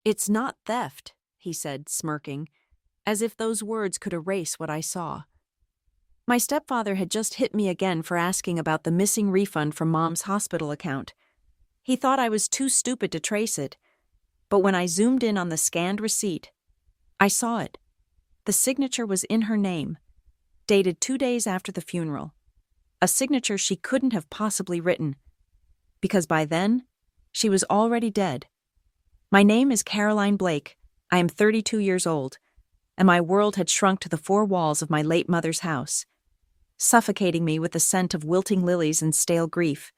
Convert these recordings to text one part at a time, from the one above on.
"It's not theft," he said, smirking, as if those words could erase what I saw. My stepfather had just hit me again for asking about the missing refund from Mom's hospital account. He thought I was too stupid to trace it, but when I zoomed in on the scanned receipt, I saw it. The signature was in her name, dated 2 days after the funeral. A signature she couldn't have possibly written, because by then, she was already dead. My name is Caroline Blake. I am 32 years old, and my world had shrunk to the 4 walls of my late mother's house, suffocating me with the scent of wilting lilies and stale grief.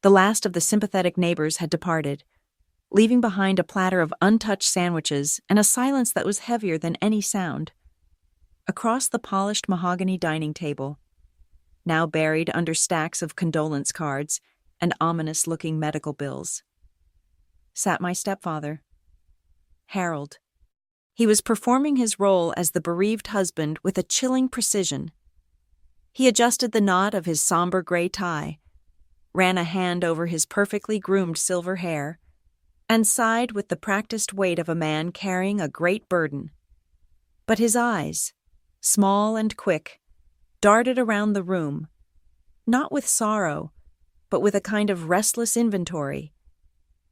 The last of the sympathetic neighbors had departed, leaving behind a platter of untouched sandwiches and a silence that was heavier than any sound. Across the polished mahogany dining table, now buried under stacks of condolence cards and ominous-looking medical bills, sat my stepfather, Harold. He was performing his role as the bereaved husband with a chilling precision. He adjusted the knot of his somber gray tie, ran a hand over his perfectly groomed silver hair, and sighed with the practiced weight of a man carrying a great burden. But his eyes, small and quick, darted around the room, not with sorrow, but with a kind of restless inventory.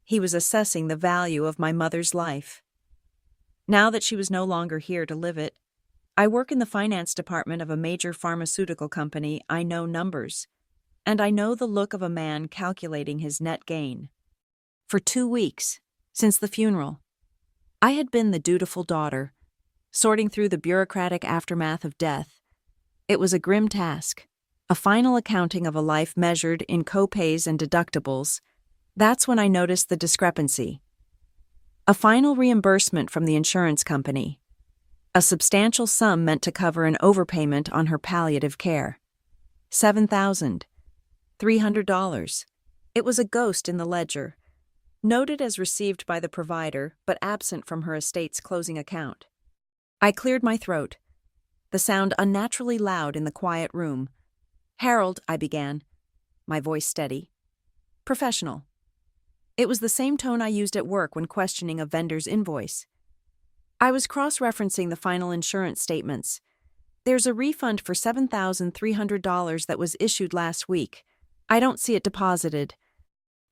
He was assessing the value of my mother's life. Now that she was no longer here to live it, I work in the finance department of a major pharmaceutical company. I know numbers, and I know the look of a man calculating his net gain. For 2 weeks, since the funeral, I had been the dutiful daughter, sorting through the bureaucratic aftermath of death. It was a grim task, a final accounting of a life measured in co-pays and deductibles. That's when I noticed the discrepancy. A final reimbursement from the insurance company, a substantial sum meant to cover an overpayment on her palliative care. $7,300. It was a ghost in the ledger, noted as received by the provider but absent from her estate's closing account. I cleared my throat, the sound unnaturally loud in the quiet room. "Harold," I began, my voice steady. "Professional." It was the same tone I used at work when questioning a vendor's invoice. I was cross-referencing the final insurance statements. "There's a refund for $7,300 that was issued last week. I don't see it deposited."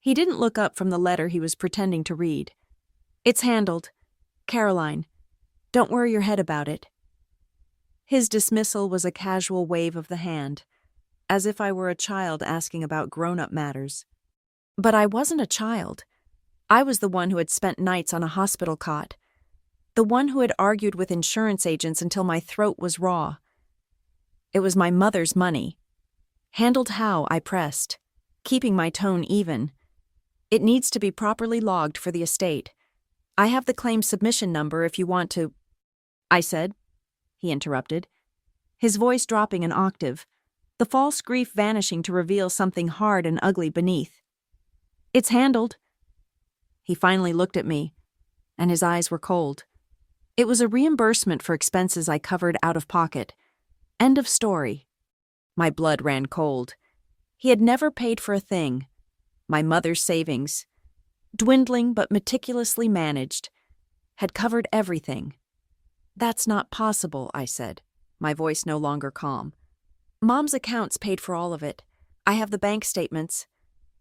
He didn't look up from the letter he was pretending to read. "It's handled. Caroline, don't worry your head about it." His dismissal was a casual wave of the hand, as if I were a child asking about grown-up matters. But I wasn't a child. I was the one who had spent nights on a hospital cot, the one who had argued with insurance agents until my throat was raw. It was my mother's money. Handled how, I pressed, keeping my tone even. "It needs to be properly logged for the estate. I have the claim submission number if you want to—" I said. He interrupted, his voice dropping an octave, the false grief vanishing to reveal something hard and ugly beneath. "It's handled." He finally looked at me, and his eyes were cold. It was a reimbursement for expenses I covered out of pocket. End of story. My blood ran cold. He had never paid for a thing. My mother's savings, dwindling but meticulously managed, had covered everything. "That's not possible," I said, my voice no longer calm. "Mom's accounts paid for all of it. I have the bank statements."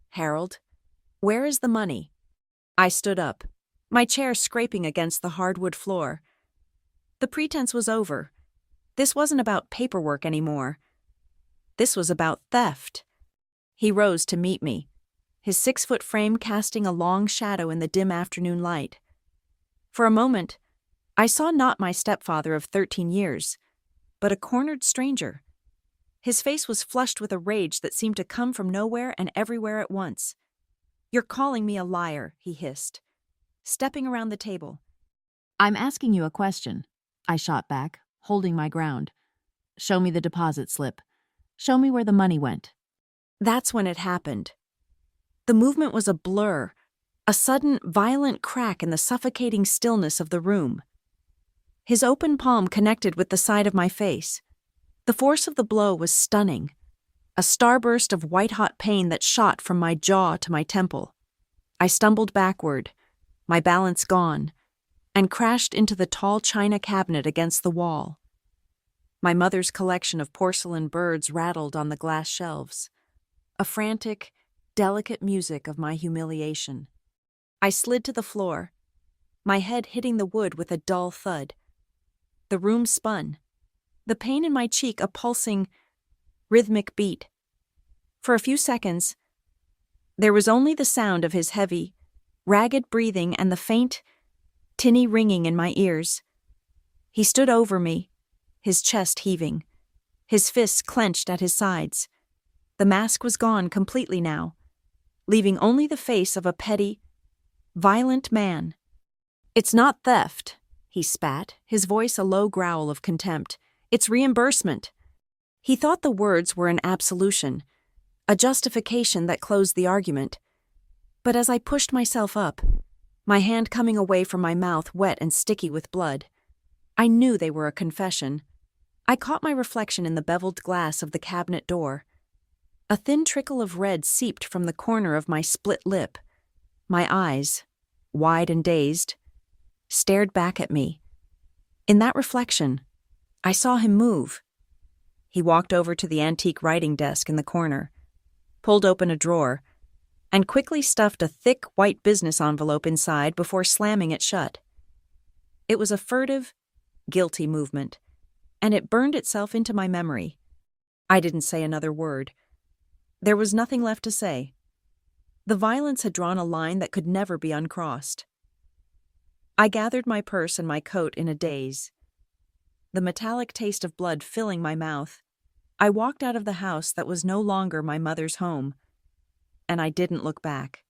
"Harold, where is the money?" I stood up, my chair scraping against the hardwood floor. The pretense was over. This wasn't about paperwork anymore. This was about theft. He rose to meet me, his 6-foot frame casting a long shadow in the dim afternoon light. For a moment, I saw not my stepfather of 13 years, but a cornered stranger. His face was flushed with a rage that seemed to come from nowhere and everywhere at once. "You're calling me a liar," he hissed, stepping around the table. "I'm asking you a question," I shot back, holding my ground. "Show me the deposit slip. Show me where the money went." That's when it happened. The movement was a blur, a sudden, violent crack in the suffocating stillness of the room. His open palm connected with the side of my face. The force of the blow was stunning, a starburst of white-hot pain that shot from my jaw to my temple. I stumbled backward, my balance gone, and crashed into the tall china cabinet against the wall. My mother's collection of porcelain birds rattled on the glass shelves, a frantic, delicate music of my humiliation. I slid to the floor, my head hitting the wood with a dull thud. The room spun, the pain in my cheek a pulsing, rhythmic beat. For a few seconds, there was only the sound of his heavy, ragged breathing and the faint, tinny ringing in my ears. He stood over me, his chest heaving, his fists clenched at his sides. The mask was gone completely now, leaving only the face of a petty, violent man. "It's not theft," he spat, his voice a low growl of contempt. "It's reimbursement." He thought the words were an absolution, a justification that closed the argument. But as I pushed myself up, my hand coming away from my mouth wet and sticky with blood, I knew they were a confession. I caught my reflection in the beveled glass of the cabinet door. A thin trickle of red seeped from the corner of my split lip. My eyes, wide and dazed, stared back at me. In that reflection, I saw him move. He walked over to the antique writing desk in the corner, pulled open a drawer, and quickly stuffed a thick white business envelope inside before slamming it shut. It was a furtive, guilty movement, and it burned itself into my memory. I didn't say another word. There was nothing left to say. The violence had drawn a line that could never be uncrossed. I gathered my purse and my coat in a daze. The metallic taste of blood filling my mouth, I walked out of the house that was no longer my mother's home, and I didn't look back.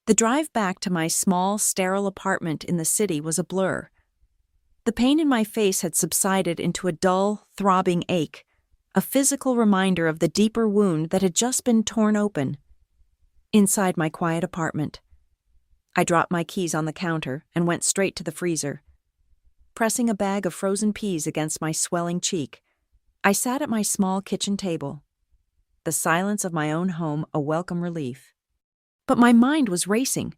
The drive back to my small, sterile apartment in the city was a blur. The pain in my face had subsided into a dull, throbbing ache, a physical reminder of the deeper wound that had just been torn open. Inside my quiet apartment, I dropped my keys on the counter and went straight to the freezer. Pressing a bag of frozen peas against my swelling cheek, I sat at my small kitchen table, the silence of my own home a welcome relief. But my mind was racing.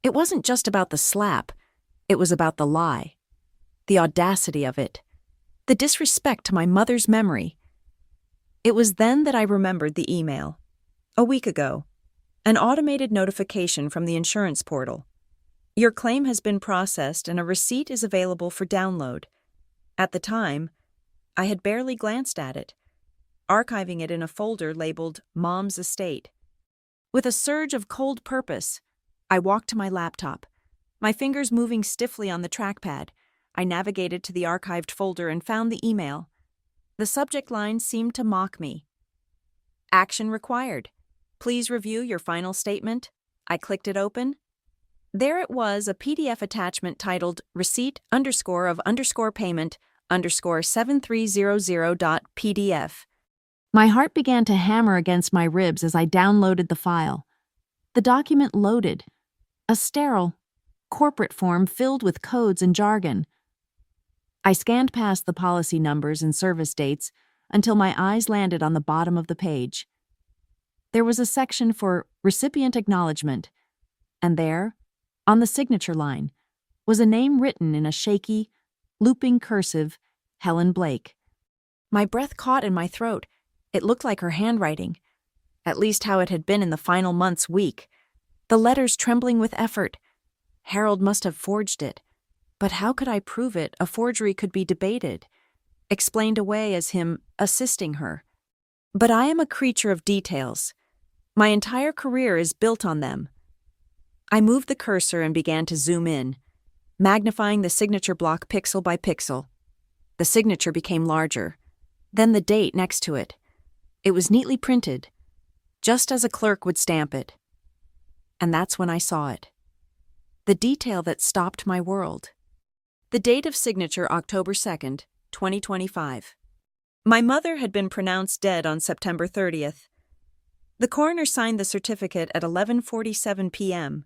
It wasn't just about the slap, it was about the lie, the audacity of it, the disrespect to my mother's memory. It was then that I remembered the email. A week ago, an automated notification from the insurance portal. Your claim has been processed and a receipt is available for download. At the time, I had barely glanced at it, archiving it in a folder labeled Mom's Estate. With a surge of cold purpose, I walked to my laptop. My fingers moving stiffly on the trackpad, I navigated to the archived folder and found the email. The subject line seemed to mock me. Action required. Please review your final statement. I clicked it open. There it was, a PDF attachment titled receipt_of_payment_7300.pdf. My heart began to hammer against my ribs as I downloaded the file. The document loaded. A sterile, corporate form filled with codes and jargon. I scanned past the policy numbers and service dates until my eyes landed on the bottom of the page. There was a section for recipient acknowledgement, and there, on the signature line, was a name written in a shaky, looping cursive, Helen Blake. My breath caught in my throat. It looked like her handwriting, at least how it had been in the final month's week. The letters trembling with effort. Harold must have forged it. But how could I prove it? A forgery could be debated, explained away as him assisting her. But I am a creature of details. My entire career is built on them. I moved the cursor and began to zoom in, magnifying the signature block pixel by pixel. The signature became larger, then the date next to it. It was neatly printed, just as a clerk would stamp it. And that's when I saw it. The detail that stopped my world. The date of signature, October 2nd, 2025. My mother had been pronounced dead on September 30th. The coroner signed the certificate at 11:47 p.m.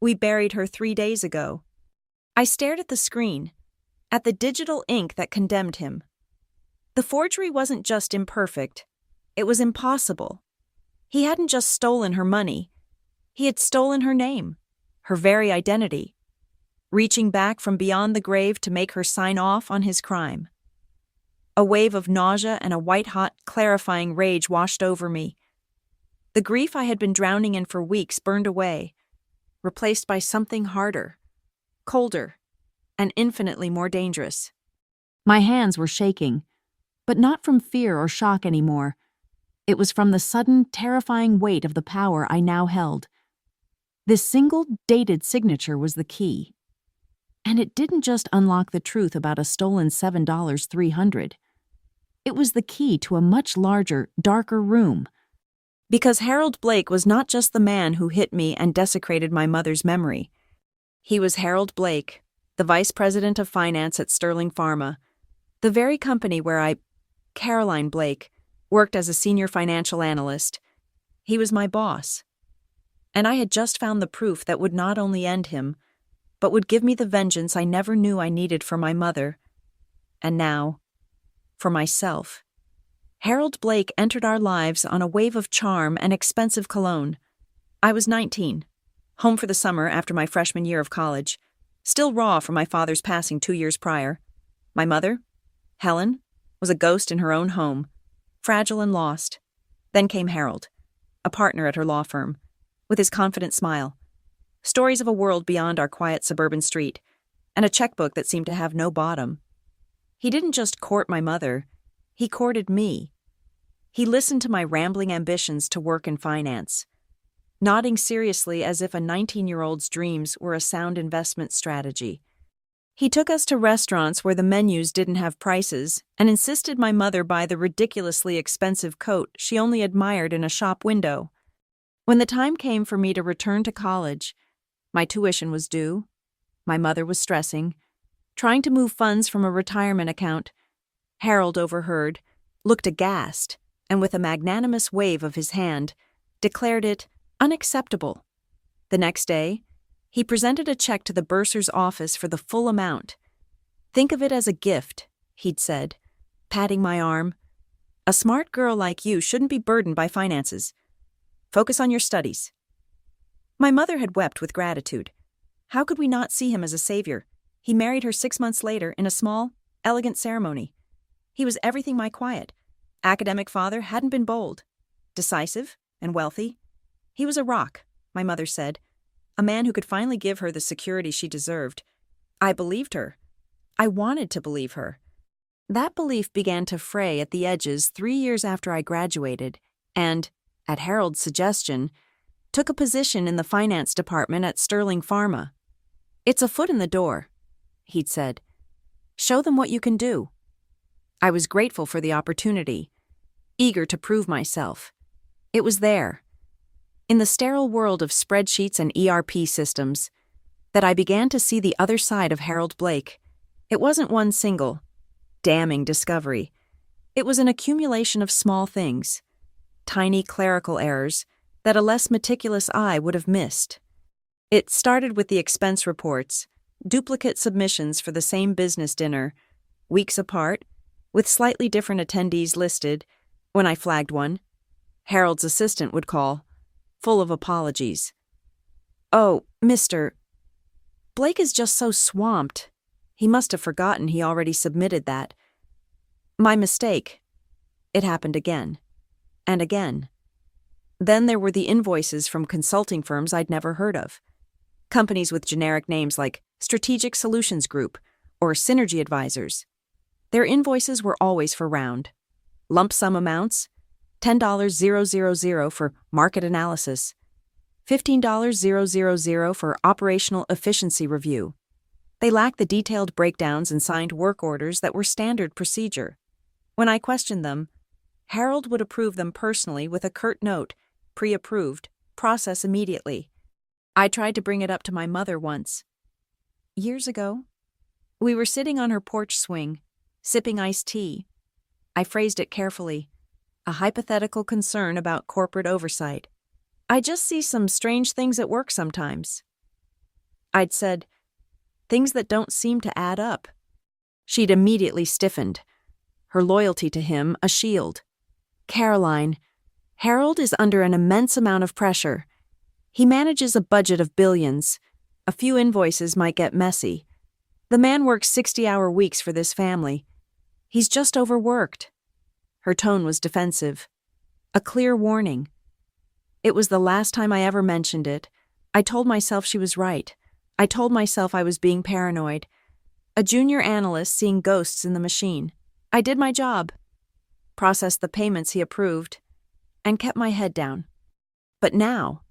We buried her 3 days ago. I stared at the screen, at the digital ink that condemned him. The forgery wasn't just imperfect, it was impossible. He hadn't just stolen her money, he had stolen her name, her very identity. reaching back from beyond the grave to make her sign off on his crime. A wave of nausea and a white-hot, clarifying rage washed over me. The grief I had been drowning in for weeks burned away, replaced by something harder, colder, and infinitely more dangerous. My hands were shaking, but not from fear or shock anymore. It was from the sudden, terrifying weight of the power I now held. This single, dated signature was the key. And it didn't just unlock the truth about a stolen $7,300. It was the key to a much larger, darker room. Because Harold Blake was not just the man who hit me and desecrated my mother's memory. He was Harold Blake, the vice president of finance at Sterling Pharma, the very company where Caroline Blake, worked as a senior financial analyst. He was my boss. And I had just found the proof that would not only end him, but would give me the vengeance I never knew I needed for my mother. And now, for myself. Harold Blake entered our lives on a wave of charm and expensive cologne. I was 19, home for the summer after my freshman year of college, still raw from my father's passing 2 years prior. My mother, Helen, was a ghost in her own home, fragile and lost. Then came Harold, a partner at her law firm, with his confident smile, stories of a world beyond our quiet suburban street, and a checkbook that seemed to have no bottom. He didn't just court my mother, he courted me. He listened to my rambling ambitions to work in finance, nodding seriously as if a 19-year-old's dreams were a sound investment strategy. He took us to restaurants where the menus didn't have prices and insisted my mother buy the ridiculously expensive coat she only admired in a shop window. When the time came for me to return to college, my tuition was due, my mother was stressing, trying to move funds from a retirement account. Harold overheard, looked aghast, and with a magnanimous wave of his hand, declared it unacceptable. The next day, he presented a check to the bursar's office for the full amount. "Think of it as a gift," he'd said, patting my arm. "A smart girl like you shouldn't be burdened by finances. Focus on your studies." My mother had wept with gratitude. How could we not see him as a savior? He married her 6 months later in a small, elegant ceremony. He was everything my quiet, academic father hadn't been bold, decisive and wealthy. He was a rock, my mother said, a man who could finally give her the security she deserved. I believed her. I wanted to believe her. That belief began to fray at the edges 3 years after I graduated and, at Harold's suggestion, took a position in the finance department at Sterling Pharma. "It's a foot in the door," he'd said. "Show them what you can do." I was grateful for the opportunity, eager to prove myself. It was there, in the sterile world of spreadsheets and ERP systems, that I began to see the other side of Harold Blake. It wasn't one single, damning discovery. It was an accumulation of small things, tiny clerical errors that a less meticulous eye would have missed. It started with the expense reports, duplicate submissions for the same business dinner, weeks apart, with slightly different attendees listed. When I flagged one, Harold's assistant would call, full of apologies. "Oh, Mr. Blake is just so swamped. He must have forgotten he already submitted that. My mistake." It happened again, and again. Then there were the invoices from consulting firms I'd never heard of. Companies with generic names like Strategic Solutions Group or Synergy Advisors. Their invoices were always for round, lump sum amounts, $10,000 for market analysis, $15,000 for operational efficiency review. They lacked the detailed breakdowns and signed work orders that were standard procedure. When I questioned them, Harold would approve them personally with a curt note, "Pre-approved, process immediately." I tried to bring it up to my mother once. Years ago, we were sitting on her porch swing, sipping iced tea. I phrased it carefully, a hypothetical concern about corporate oversight. "I just see some strange things at work sometimes." I'd said, "Things that don't seem to add up." She'd immediately stiffened, her loyalty to him a shield. "Caroline, Harold is under an immense amount of pressure. He manages a budget of billions, A few invoices might get messy. The man works 60-hour weeks for this family. He's just overworked. Her tone was defensive. A clear warning. It was the last time I ever mentioned it. I told myself she was right. I told myself I was being paranoid. A junior analyst seeing ghosts in the machine. I did my job. Processed the payments he approved. And kept my head down. But now,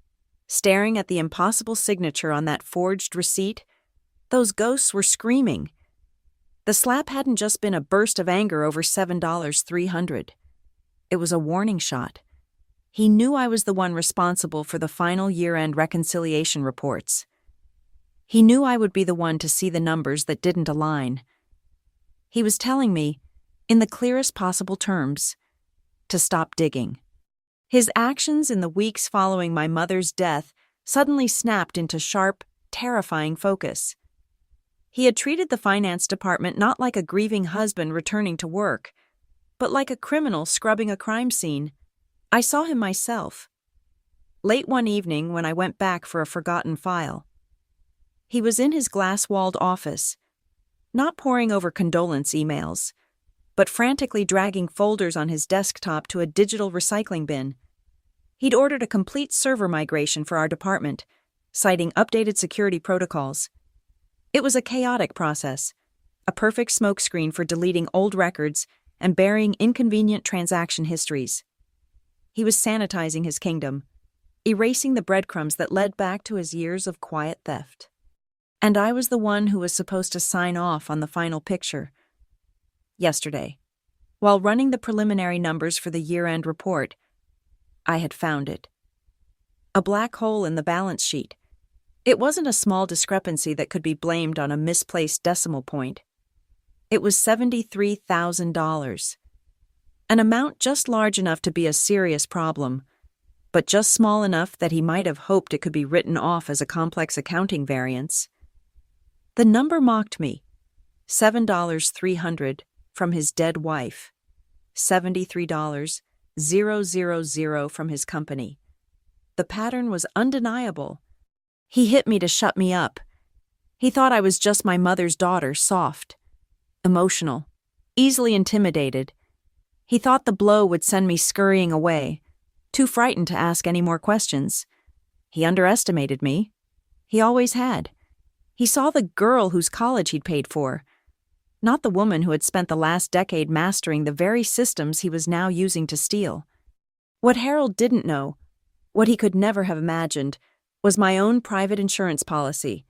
staring at the impossible signature on that forged receipt, those ghosts were screaming. The slap hadn't just been a burst of anger over $7,300. It was a warning shot. He knew I was the one responsible for the final year-end reconciliation reports. He knew I would be the one to see the numbers that didn't align. He was telling me, in the clearest possible terms, to stop digging. His actions in the weeks following my mother's death suddenly snapped into sharp, terrifying focus. He had treated the finance department not like a grieving husband returning to work, but like a criminal scrubbing a crime scene. I saw him myself. Late one evening when I went back for a forgotten file. He was in his glass-walled office, not poring over condolence emails, but frantically dragging folders on his desktop to a digital recycling bin. He'd ordered a complete server migration for our department, citing updated security protocols. It was a chaotic process, a perfect smokescreen for deleting old records and burying inconvenient transaction histories. He was sanitizing his kingdom, erasing the breadcrumbs that led back to his years of quiet theft. And I was the one who was supposed to sign off on the final picture. Yesterday, while running the preliminary numbers for the year-end report, I had found it. A black hole in the balance sheet. It wasn't a small discrepancy that could be blamed on a misplaced decimal point. It was $73,000. An amount just large enough to be a serious problem, but just small enough that he might have hoped it could be written off as a complex accounting variance. The number mocked me. $7,300 from his dead wife. $73,000 from his company. The pattern was undeniable. He hit me to shut me up. He thought I was just my mother's daughter, soft, emotional, easily intimidated. He thought the blow would send me scurrying away, too frightened to ask any more questions. He underestimated me. He always had. He saw the girl whose college he'd paid for, not the woman who had spent the last decade mastering the very systems he was now using to steal. What Harold didn't know, what he could never have imagined, was my own private insurance policy.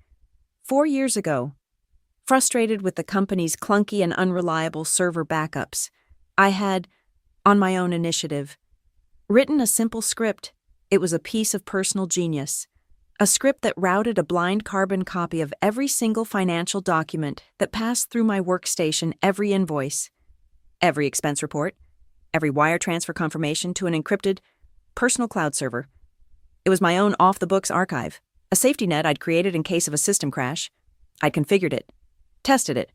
4 years ago, frustrated with the company's clunky and unreliable server backups, I had, on my own initiative, written a simple script. It was a piece of personal genius. A script that routed a blind carbon copy of every single financial document that passed through my workstation, every invoice, every expense report, every wire transfer confirmation to an encrypted, personal cloud server. It was my own off-the-books archive, a safety net I'd created in case of a system crash. I'd configured it, tested it,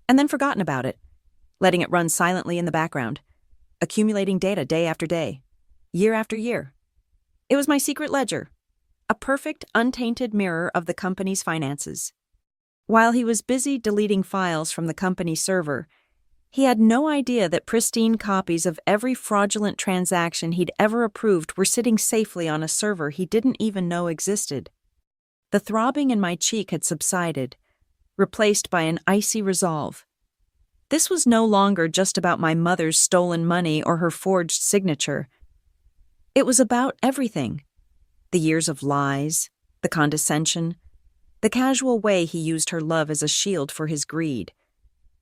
and then forgotten about it, letting it run silently in the background, accumulating data day after day, year after year. It was my secret ledger. A perfect, untainted mirror of the company's finances. While he was busy deleting files from the company server, he had no idea that pristine copies of every fraudulent transaction he'd ever approved were sitting safely on a server he didn't even know existed. The throbbing in my cheek had subsided, replaced by an icy resolve. This was no longer just about my mother's stolen money or her forged signature. It was about everything. The years of lies, the condescension, the casual way he used her love as a shield for his greed.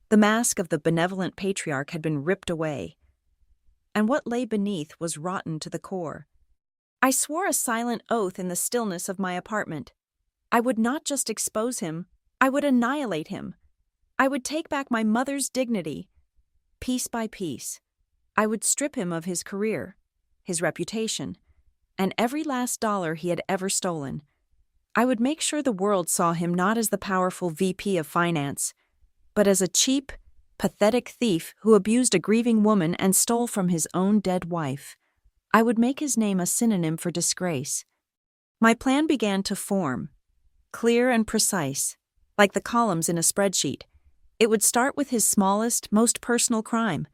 The mask of the benevolent patriarch had been ripped away, and what lay beneath was rotten to the core. I swore a silent oath in the stillness of my apartment. I would not just expose him, I would annihilate him. I would take back my mother's dignity. Piece by piece, I would strip him of his career, his reputation, and every last dollar he had ever stolen. I would make sure the world saw him not as the powerful VP of finance, but as a cheap, pathetic thief who abused a grieving woman and stole from his own dead wife. I would make his name a synonym for disgrace. My plan began to form, clear and precise, like the columns in a spreadsheet. It would start with his smallest, most personal crime.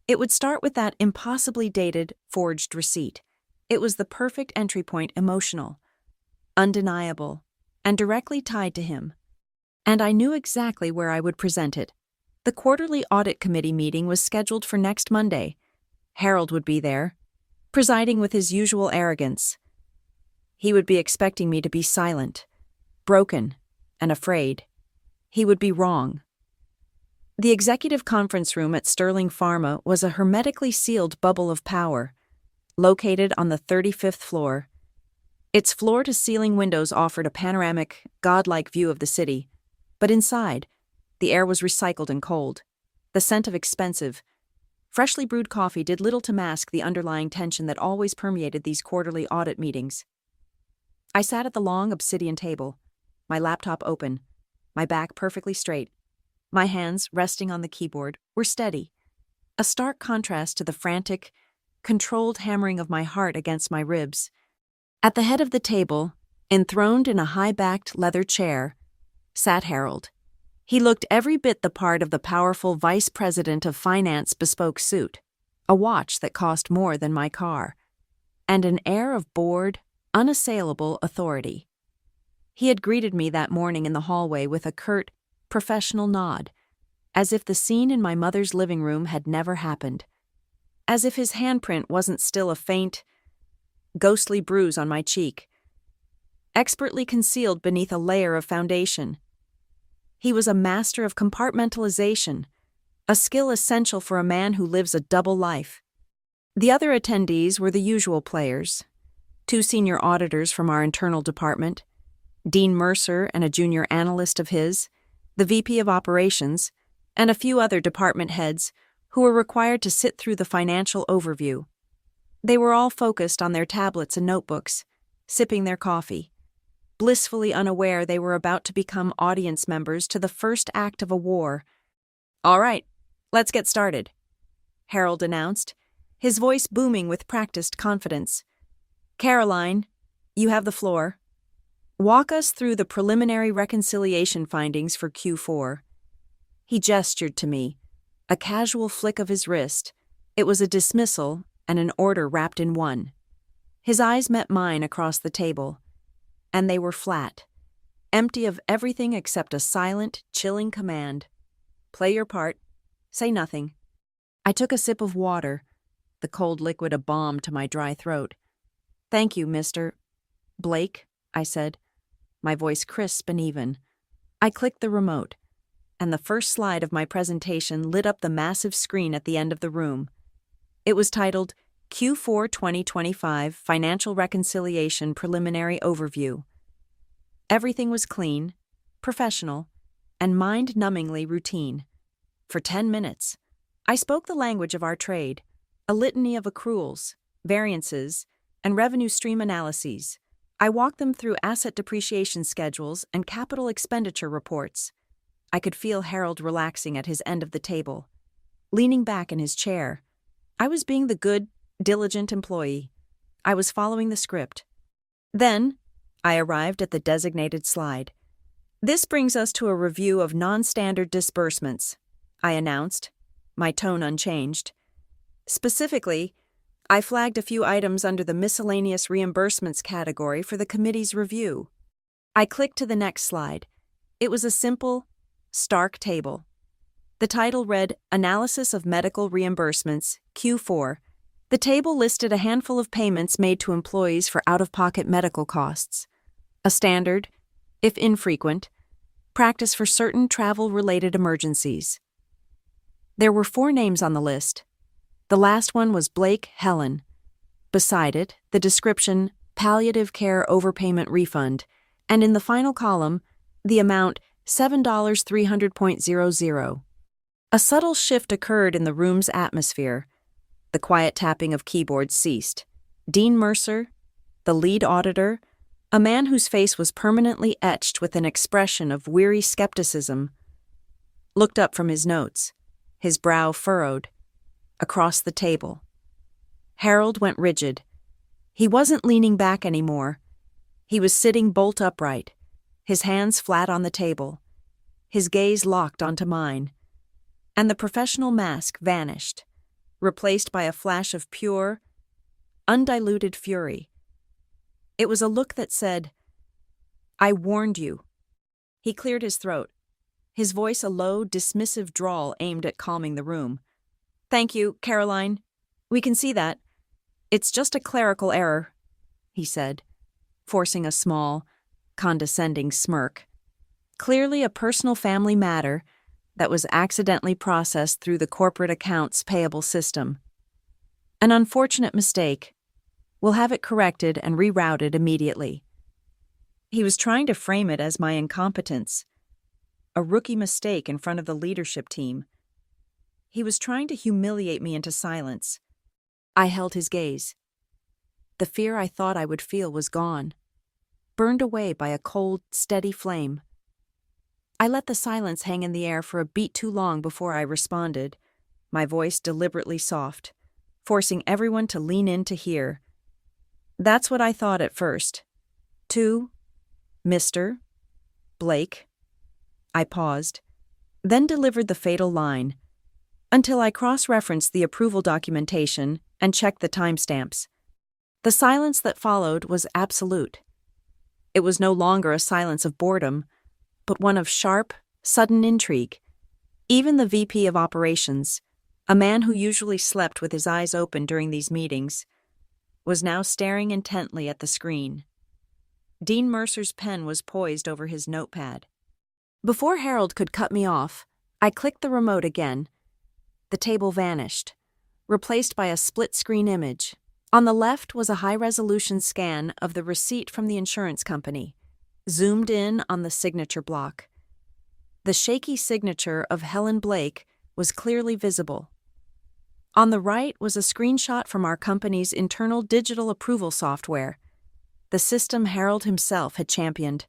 It would start with that impossibly dated, forged receipt. It was the perfect entry point, emotional, undeniable, and directly tied to him. And I knew exactly where I would present it. The quarterly audit committee meeting was scheduled for next Monday. Harold would be there, presiding with his usual arrogance. He would be expecting me to be silent, broken, and afraid. He would be wrong. The executive conference room at Sterling Pharma was a hermetically sealed bubble of power, located on the 35th floor. Its floor-to-ceiling windows offered a panoramic, godlike view of the city, but inside, the air was recycled and cold. The scent of expensive, freshly brewed coffee did little to mask the underlying tension that always permeated these quarterly audit meetings. I sat at the long obsidian table, my laptop open, my back perfectly straight. My hands, resting on the keyboard, were steady, a stark contrast to the frantic, controlled hammering of my heart against my ribs. At the head of the table, enthroned in a high-backed leather chair, sat Harold. He looked every bit the part of the powerful vice president of finance bespoke suit, a watch that cost more than my car, and an air of bored, unassailable authority. He had greeted me that morning in the hallway with a curt, professional nod, as if the scene in my mother's living room had never happened, as if his handprint wasn't still a faint, ghostly bruise on my cheek, expertly concealed beneath a layer of foundation. He was a master of compartmentalization, a skill essential for a man who lives a double life. The other attendees were the usual players: 2 senior auditors from our internal department, Dean Mercer and a junior analyst of his, the VP of Operations, and a few other department heads who were required to sit through the financial overview. They were all focused on their tablets and notebooks, sipping their coffee, blissfully unaware they were about to become audience members to the first act of a war. "All right, let's get started," Harold announced, his voice booming with practiced confidence. "Caroline, you have the floor. Walk us through the preliminary reconciliation findings for Q4. He gestured to me, a casual flick of his wrist. It was a dismissal and an order wrapped in one. His eyes met mine across the table, and they were flat, empty of everything except a silent, chilling command. Play your part. Say nothing. I took a sip of water, the cold liquid a balm to my dry throat. "Thank you, Mr. Blake," I said, my voice crisp and even. I clicked the remote, and the first slide of my presentation lit up the massive screen at the end of the room. It was titled Q4 2025 Financial Reconciliation Preliminary Overview. Everything was clean, professional, and mind-numbingly routine. For 10 minutes, I spoke the language of our trade, a litany of accruals, variances, and revenue stream analyses. I walked them through asset depreciation schedules and capital expenditure reports. I could feel Harold relaxing at his end of the table, leaning back in his chair. I was being the good, diligent employee. I was following the script. Then, I arrived at the designated slide. "This brings us to a review of non-standard disbursements," I announced, my tone unchanged. Specifically, I flagged a few items under the miscellaneous reimbursements category for the committee's review. I clicked to the next slide. It was a simple, stark table. The title read Analysis of Medical Reimbursements, Q4. The table listed a handful of payments made to employees for out-of-pocket medical costs, a standard, if infrequent, practice for certain travel-related emergencies. There were 4 names on the list. The last one was Blake Helen. Beside it, the description, palliative care overpayment refund, and in the final column, the amount $7,300.00. A subtle shift occurred in the room's atmosphere. The quiet tapping of keyboards ceased. Dean Mercer, the lead auditor, a man whose face was permanently etched with an expression of weary skepticism, looked up from his notes, his brow furrowed, across the table. Harold went rigid. He wasn't leaning back anymore. He was sitting bolt upright, his hands flat on the table, his gaze locked onto mine, and the professional mask vanished, replaced by a flash of pure, undiluted fury. It was a look that said, "I warned you." He cleared his throat, his voice a low, dismissive drawl aimed at calming the room. "Thank you, Caroline. We can see that. It's just a clerical error," he said, forcing a small, condescending smirk. Clearly a personal family matter that was accidentally processed through the corporate accounts payable system. An unfortunate mistake. We'll have it corrected and rerouted immediately. He was trying to frame it as my incompetence, a rookie mistake in front of the leadership team. He was trying to humiliate me into silence. I held his gaze. The fear I thought I would feel was gone, burned away by a cold, steady flame. I let the silence hang in the air for a beat too long before I responded, my voice deliberately soft, forcing everyone to lean in to hear. "That's what I thought at first. To Mr. Blake." I paused, then delivered the fatal line, until I cross-referenced the approval documentation and checked the timestamps. The silence that followed was absolute. It was no longer a silence of boredom, but one of sharp, sudden intrigue. Even the VP of Operations, a man who usually slept with his eyes open during these meetings, was now staring intently at the screen. Dean Mercer's pen was poised over his notepad. Before Harold could cut me off, I clicked the remote again. The table vanished, replaced by a split-screen image. On the left was a high-resolution scan of the receipt from the insurance company, zoomed in on the signature block. The shaky signature of Helen Blake was clearly visible. On the right was a screenshot from our company's internal digital approval software, the system Harold himself had championed.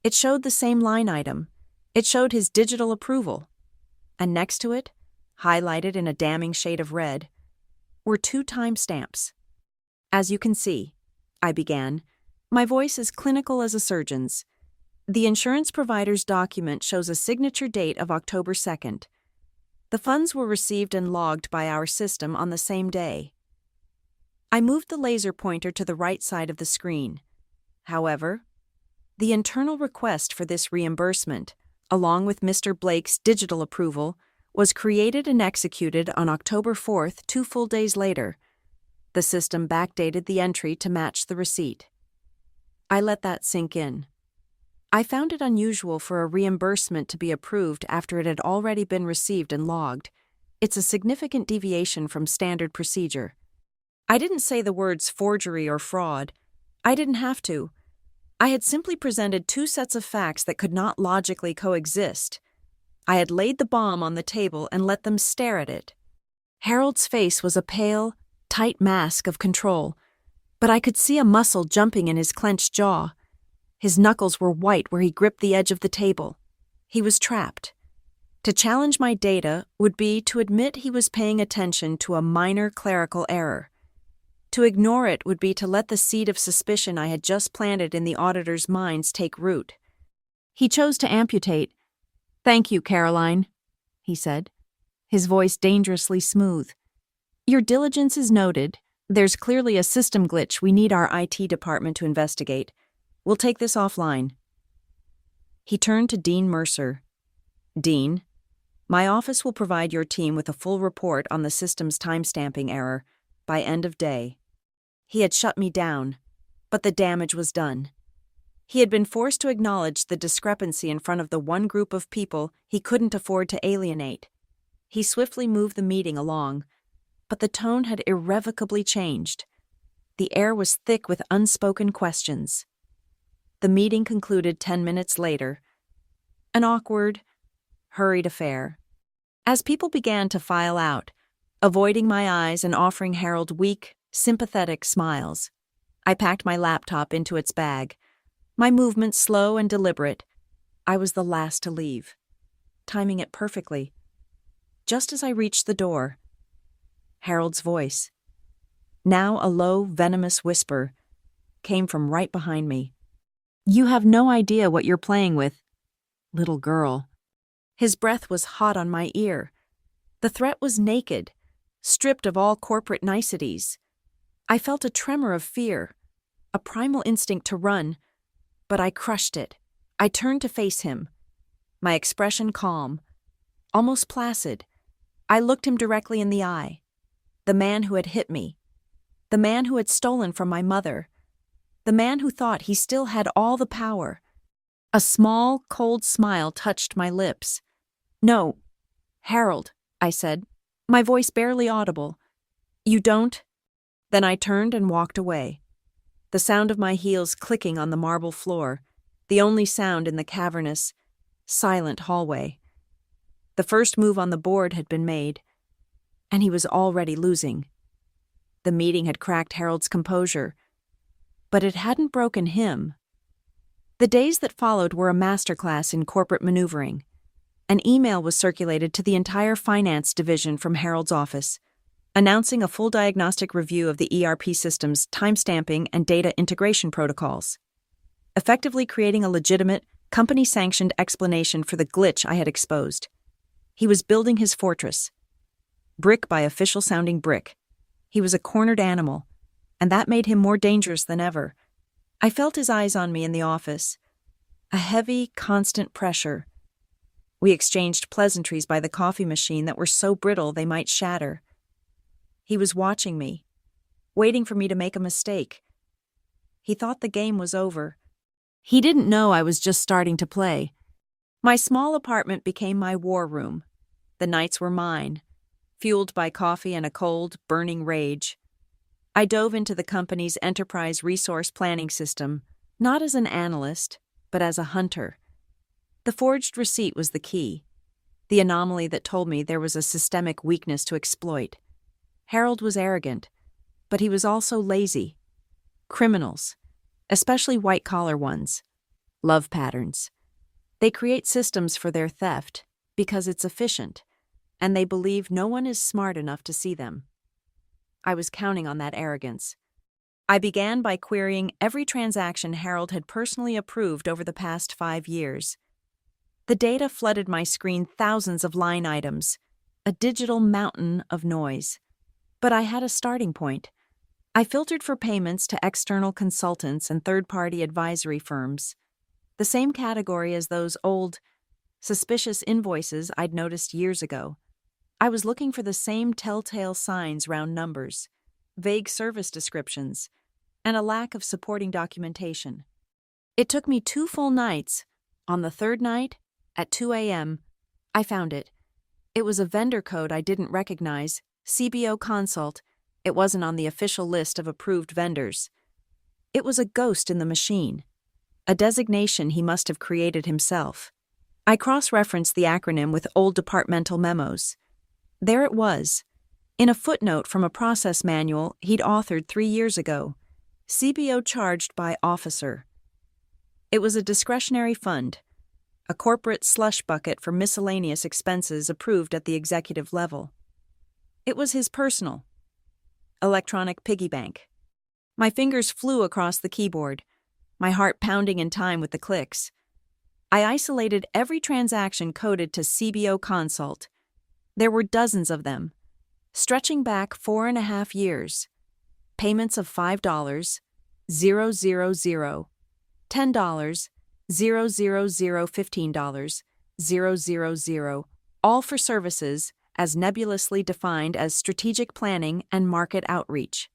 It showed the same line item. It showed his digital approval. And next to it, highlighted in a damning shade of red, were 2 timestamps. "As you can see," I began, my voice as clinical as a surgeon's, "the insurance provider's document shows a signature date of October 2nd. The funds were received and logged by our system on the same day." I moved the laser pointer to the right side of the screen. However, the internal request for this reimbursement, along with Mr. Blake's digital approval, was created and executed on October 4th, 2 full days later. The system backdated the entry to match the receipt. I let that sink in. I found it unusual for a reimbursement to be approved after it had already been received and logged. It's a significant deviation from standard procedure. I didn't say the words forgery or fraud. I didn't have to. I had simply presented 2 sets of facts that could not logically coexist. I had laid the bomb on the table and let them stare at it. Harold's face was a pale, tight mask of control, but I could see a muscle jumping in his clenched jaw. His knuckles were white where he gripped the edge of the table. He was trapped. To challenge my data would be to admit he was paying attention to a minor clerical error. To ignore it would be to let the seed of suspicion I had just planted in the auditor's minds take root. He chose to amputate. "Thank you, Caroline," he said, his voice dangerously smooth. "Your diligence is noted. There's clearly a system glitch we need our IT department to investigate. We'll take this offline." He turned to Dean Mercer. "Dean, my office will provide your team with a full report on the system's timestamping error by end of day." He had shut me down, but the damage was done. He had been forced to acknowledge the discrepancy in front of the one group of people he couldn't afford to alienate. He swiftly moved the meeting along, but the tone had irrevocably changed. The air was thick with unspoken questions. The meeting concluded 10 minutes later. An awkward, hurried affair. As people began to file out, avoiding my eyes and offering Harold weak, sympathetic smiles, I packed my laptop into its bag, my movements slow and deliberate. I was the last to leave, timing it perfectly. Just as I reached the door, Harold's voice, now a low, venomous whisper, came from right behind me. You have no idea what you're playing with, little girl. His breath was hot on my ear. The threat was naked, stripped of all corporate niceties. I felt a tremor of fear, a primal instinct to run, but I crushed it. I turned to face him, my expression calm, almost placid. I looked him directly in the eye. The man who had hit me. The man who had stolen from my mother. The man who thought he still had all the power. A small, cold smile touched my lips. "No, Harold," I said, my voice barely audible. "You don't?" Then I turned and walked away. The sound of my heels clicking on the marble floor, the only sound in the cavernous, silent hallway. The first move on the board had been made, and he was already losing. The meeting had cracked Harold's composure, but it hadn't broken him. The days that followed were a masterclass in corporate maneuvering. An email was circulated to the entire finance division from Harold's office, announcing a full diagnostic review of the ERP system's timestamping and data integration protocols, effectively creating a legitimate, company-sanctioned explanation for the glitch I had exposed. He was building his fortress, brick by official-sounding brick. He was a cornered animal, and that made him more dangerous than ever. I felt his eyes on me in the office, a heavy, constant pressure. We exchanged pleasantries by the coffee machine that were so brittle they might shatter. He was watching me, waiting for me to make a mistake. He thought the game was over. He didn't know I was just starting to play. My small apartment became my war room. The nights were mine, fueled by coffee and a cold, burning rage. I dove into the company's enterprise resource planning system, not as an analyst, but as a hunter. The forged receipt was the key, the anomaly that told me there was a systemic weakness to exploit. Harold was arrogant, but he was also lazy. Criminals, especially white-collar ones, love patterns. They create systems for their theft because it's efficient, and they believe no one is smart enough to see them. I was counting on that arrogance. I began by querying every transaction Harold had personally approved over the past 5 years. The data flooded my screen, thousands of line items, a digital mountain of noise. But I had a starting point. I filtered for payments to external consultants and third-party advisory firms, the same category as those old, suspicious invoices I'd noticed years ago. I was looking for the same telltale signs, round numbers, vague service descriptions, and a lack of supporting documentation. It took me 2 full nights. On the third night, at 2 a.m., I found it. It was a vendor code I didn't recognize, CBO Consult. It wasn't on the official list of approved vendors. It was a ghost in the machine, a designation he must have created himself. I cross-referenced the acronym with old departmental memos. There it was, in a footnote from a process manual he'd authored 3 years ago, CBO charged by officer. It was a discretionary fund, a corporate slush bucket for miscellaneous expenses approved at the executive level. It was his personal, electronic piggy bank. My fingers flew across the keyboard, my heart pounding in time with the clicks. I isolated every transaction coded to CBO Consult. There were dozens of them, stretching back 4.5 years. Payments of $5, $000, $10, $000, $15, $000, all for services as nebulously defined as strategic planning and market outreach.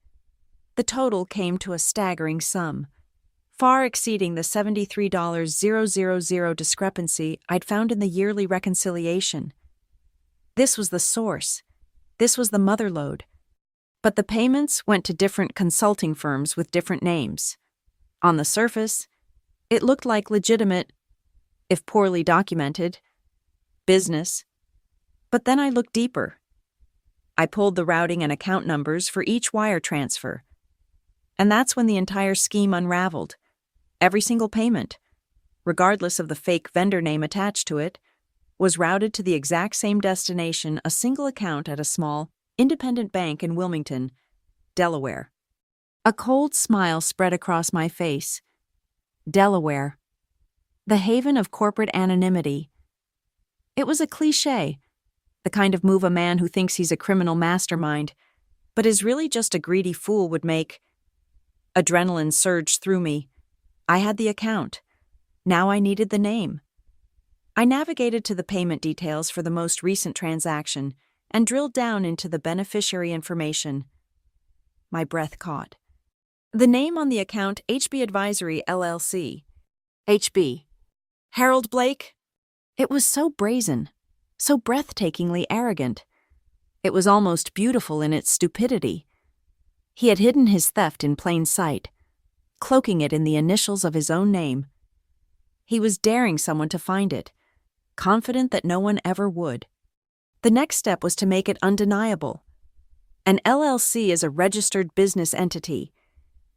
The total came to a staggering sum, far exceeding the $73,000 discrepancy I'd found in the yearly reconciliation. This was the source. This was the motherlode. But the payments went to different consulting firms with different names. On the surface, it looked like legitimate, if poorly documented, business. But then I looked deeper. I pulled the routing and account numbers for each wire transfer. And that's when the entire scheme unraveled. Every single payment, regardless of the fake vendor name attached to it, was routed to the exact same destination, a single account at a small, independent bank in Wilmington, Delaware. A cold smile spread across my face. Delaware, the haven of corporate anonymity. It was a cliché, the kind of move a man who thinks he's a criminal mastermind, but is really just a greedy fool would make. Adrenaline surged through me. I had the account. Now I needed the name. I navigated to the payment details for the most recent transaction and drilled down into the beneficiary information. My breath caught. The name on the account, HB Advisory LLC. HB. Harold Blake? It was so brazen, so breathtakingly arrogant. It was almost beautiful in its stupidity. He had hidden his theft in plain sight, cloaking it in the initials of his own name. He was daring someone to find it, confident that no one ever would. The next step was to make it undeniable. An LLC is a registered business entity.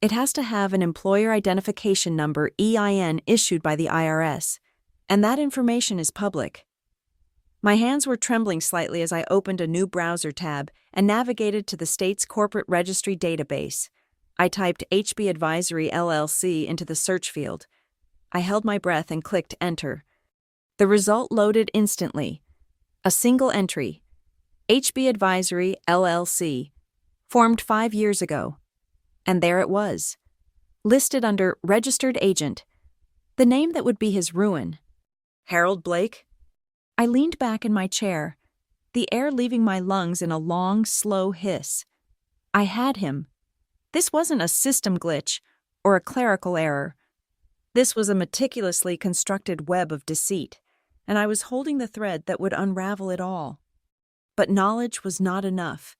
It has to have an employer identification number EIN issued by the IRS, and that information is public. My hands were trembling slightly as I opened a new browser tab and navigated to the state's corporate registry database. I typed HB Advisory LLC into the search field. I held my breath and clicked Enter. The result loaded instantly. A single entry. HB Advisory LLC. Formed 5 years ago. And there it was. Listed under Registered Agent. The name that would be his ruin. Harold Blake? I leaned back in my chair, the air leaving my lungs in a long, slow hiss. I had him. This wasn't a system glitch or a clerical error. This was a meticulously constructed web of deceit, and I was holding the thread that would unravel it all. But knowledge was not enough.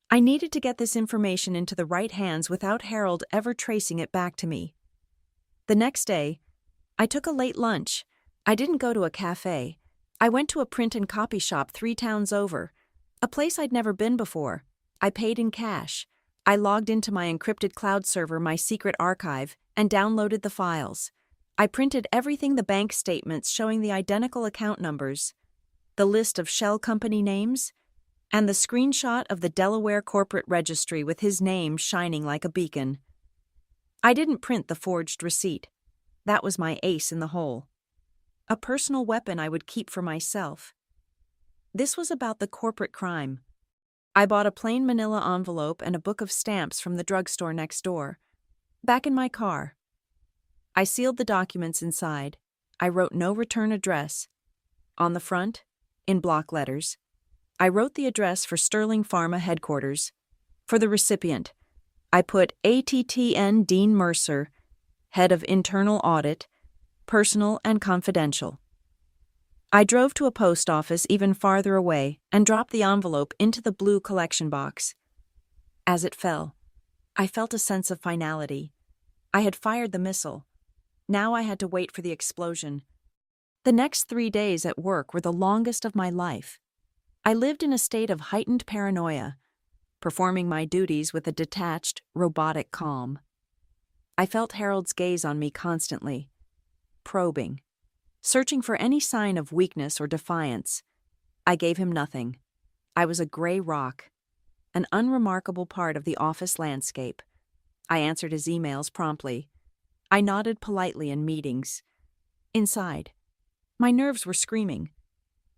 I needed to get this information into the right hands without Harold ever tracing it back to me. The next day, I took a late lunch. I didn't go to a cafe. I went to a print and copy shop 3 towns over, a place I'd never been before. I paid in cash. I logged into my encrypted cloud server, my secret archive, and downloaded the files. I printed everything, the bank statements showing the identical account numbers, the list of shell company names, and the screenshot of the Delaware corporate registry with his name shining like a beacon. I didn't print the forged receipt. That was my ace in the hole. A personal weapon I would keep for myself. This was about the corporate crime. I bought a plain manila envelope and a book of stamps from the drugstore next door. Back in my car. I sealed the documents inside. I wrote no return address. On the front, in block letters, I wrote the address for Sterling Pharma headquarters. For the recipient, I put ATTN Dean Mercer, head of internal audit, personal and confidential. I drove to a post office even farther away and dropped the envelope into the blue collection box. As it fell, I felt a sense of finality. I had fired the missile. Now I had to wait for the explosion. The next 3 days at work were the longest of my life. I lived in a state of heightened paranoia, performing my duties with a detached, robotic calm. I felt Harold's gaze on me constantly, probing, searching for any sign of weakness or defiance. I gave him nothing. I was a gray rock, an unremarkable part of the office landscape. I answered his emails promptly. I nodded politely in meetings. Inside, my nerves were screaming.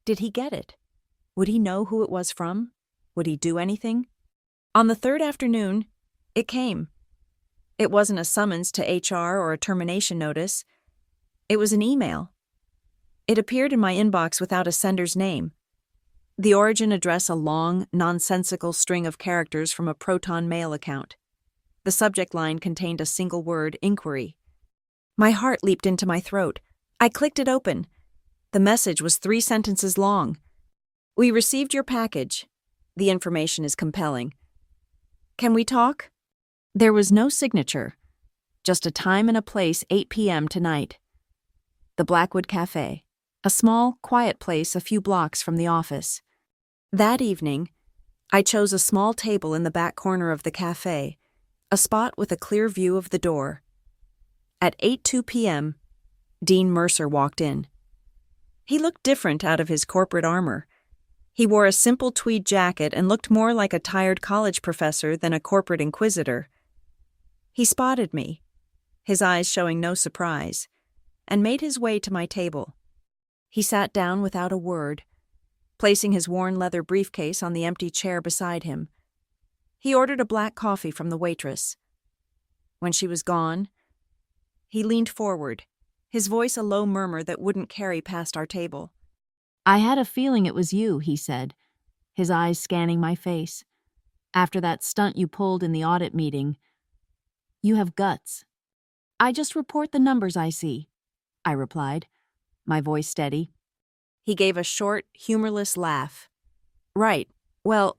Did he get it? Would he know who it was from? Would he do anything? On the 3rd afternoon, it came. It wasn't a summons to HR or a termination notice. It was an email. It appeared in my inbox without a sender's name. The origin address a long, nonsensical string of characters from a Proton Mail account. The subject line contained a single word, inquiry. My heart leaped into my throat. I clicked it open. The message was 3 sentences long. We received your package. The information is compelling. Can we talk? There was no signature, just a time and a place, 8 p.m. tonight. The Blackwood Cafe, a small, quiet place a few blocks from the office. That evening, I chose a small table in the back corner of the cafe, a spot with a clear view of the door. At 8:02 p.m., Dean Mercer walked in. He looked different out of his corporate armor. He wore a simple tweed jacket and looked more like a tired college professor than a corporate inquisitor. He spotted me. his eyes showing no surprise, and made his way to my table. He sat down without a word, placing his worn leather briefcase on the empty chair beside him. He ordered a black coffee from the waitress. When she was gone, he leaned forward, his voice a low murmur that wouldn't carry past our table. "I had a feeling it was you," he said, his eyes scanning my face. "After that stunt you pulled in the audit meeting, you have guts." "I just report the numbers I see," I replied, my voice steady. He gave a short, humorless laugh. "Right. Well,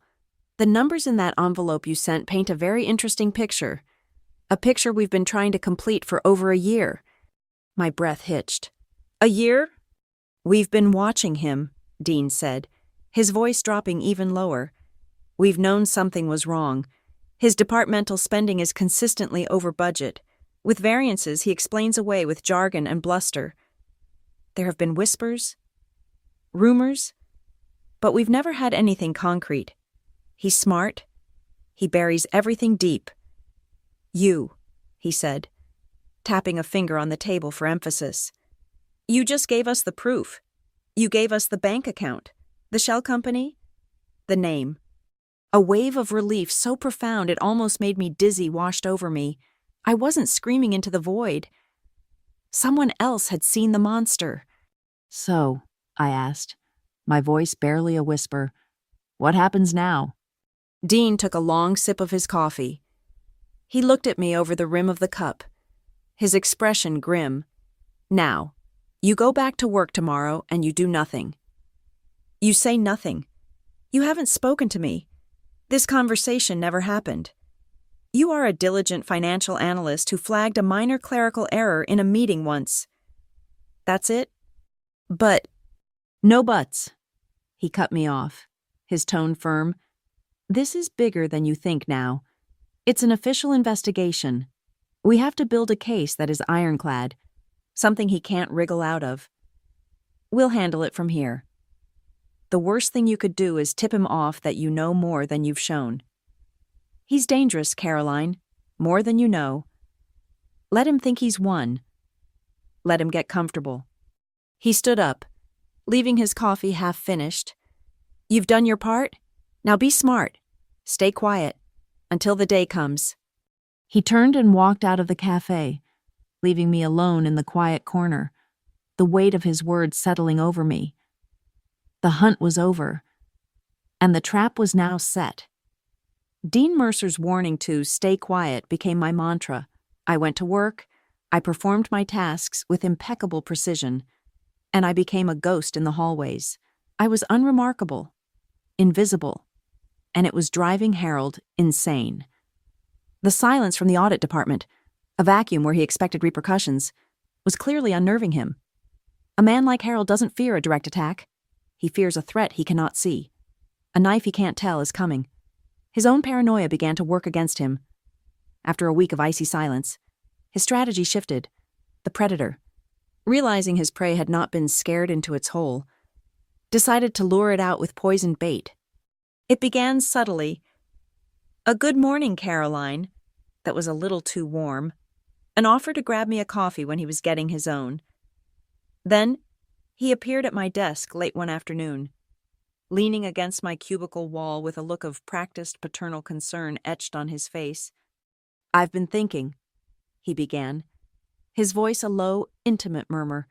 the numbers in that envelope you sent paint a very interesting picture. A picture we've been trying to complete for over a year." My breath hitched. "A year?" "We've been watching him," Dean said, his voice dropping even lower. "We've known something was wrong. His departmental spending is consistently over budget. With variances he explains away with jargon and bluster. There have been whispers, rumors, but we've never had anything concrete. He's smart. He buries everything deep. You," he said, tapping a finger on the table for emphasis. "You just gave us the proof. You gave us the bank account, the shell company, the name." A wave of relief so profound it almost made me dizzy washed over me. I wasn't screaming into the void. Someone else had seen the monster. "So," I asked, my voice barely a whisper, "what happens now?" Dean took a long sip of his coffee. He looked at me over the rim of the cup, his expression grim. "Now, you go back to work tomorrow and you do nothing. You say nothing. You haven't spoken to me. This conversation never happened. You are a diligent financial analyst who flagged a minor clerical error in a meeting once. That's it? But..." "No buts," he cut me off, his tone firm. "This is bigger than you think now. It's an official investigation. We have to build a case that is ironclad, something he can't wriggle out of. We'll handle it from here. The worst thing you could do is tip him off that you know more than you've shown. He's dangerous, Caroline, more than you know. Let him think he's won. Let him get comfortable." He stood up, leaving his coffee half finished. "You've done your part? Now be smart. Stay quiet. Until the day comes." He turned and walked out of the cafe, leaving me alone in the quiet corner, the weight of his words settling over me. The hunt was over, and the trap was now set. Dean Mercer's warning to stay quiet became my mantra. I went to work, I performed my tasks with impeccable precision, and I became a ghost in the hallways. I was unremarkable, invisible, and it was driving Harold insane. The silence from the audit department, a vacuum where he expected repercussions, was clearly unnerving him. A man like Harold doesn't fear a direct attack. He fears a threat he cannot see. A knife he can't tell is coming. His own paranoia began to work against him. After a week of icy silence, his strategy shifted. The predator, realizing his prey had not been scared into its hole, decided to lure it out with poisoned bait. It began subtly. A "good morning, Caroline," that was a little too warm, an offer to grab me a coffee when he was getting his own. Then, he appeared at my desk late one afternoon, leaning against my cubicle wall with a look of practiced paternal concern etched on his face. "I've been thinking," he began, his voice a low, intimate murmur.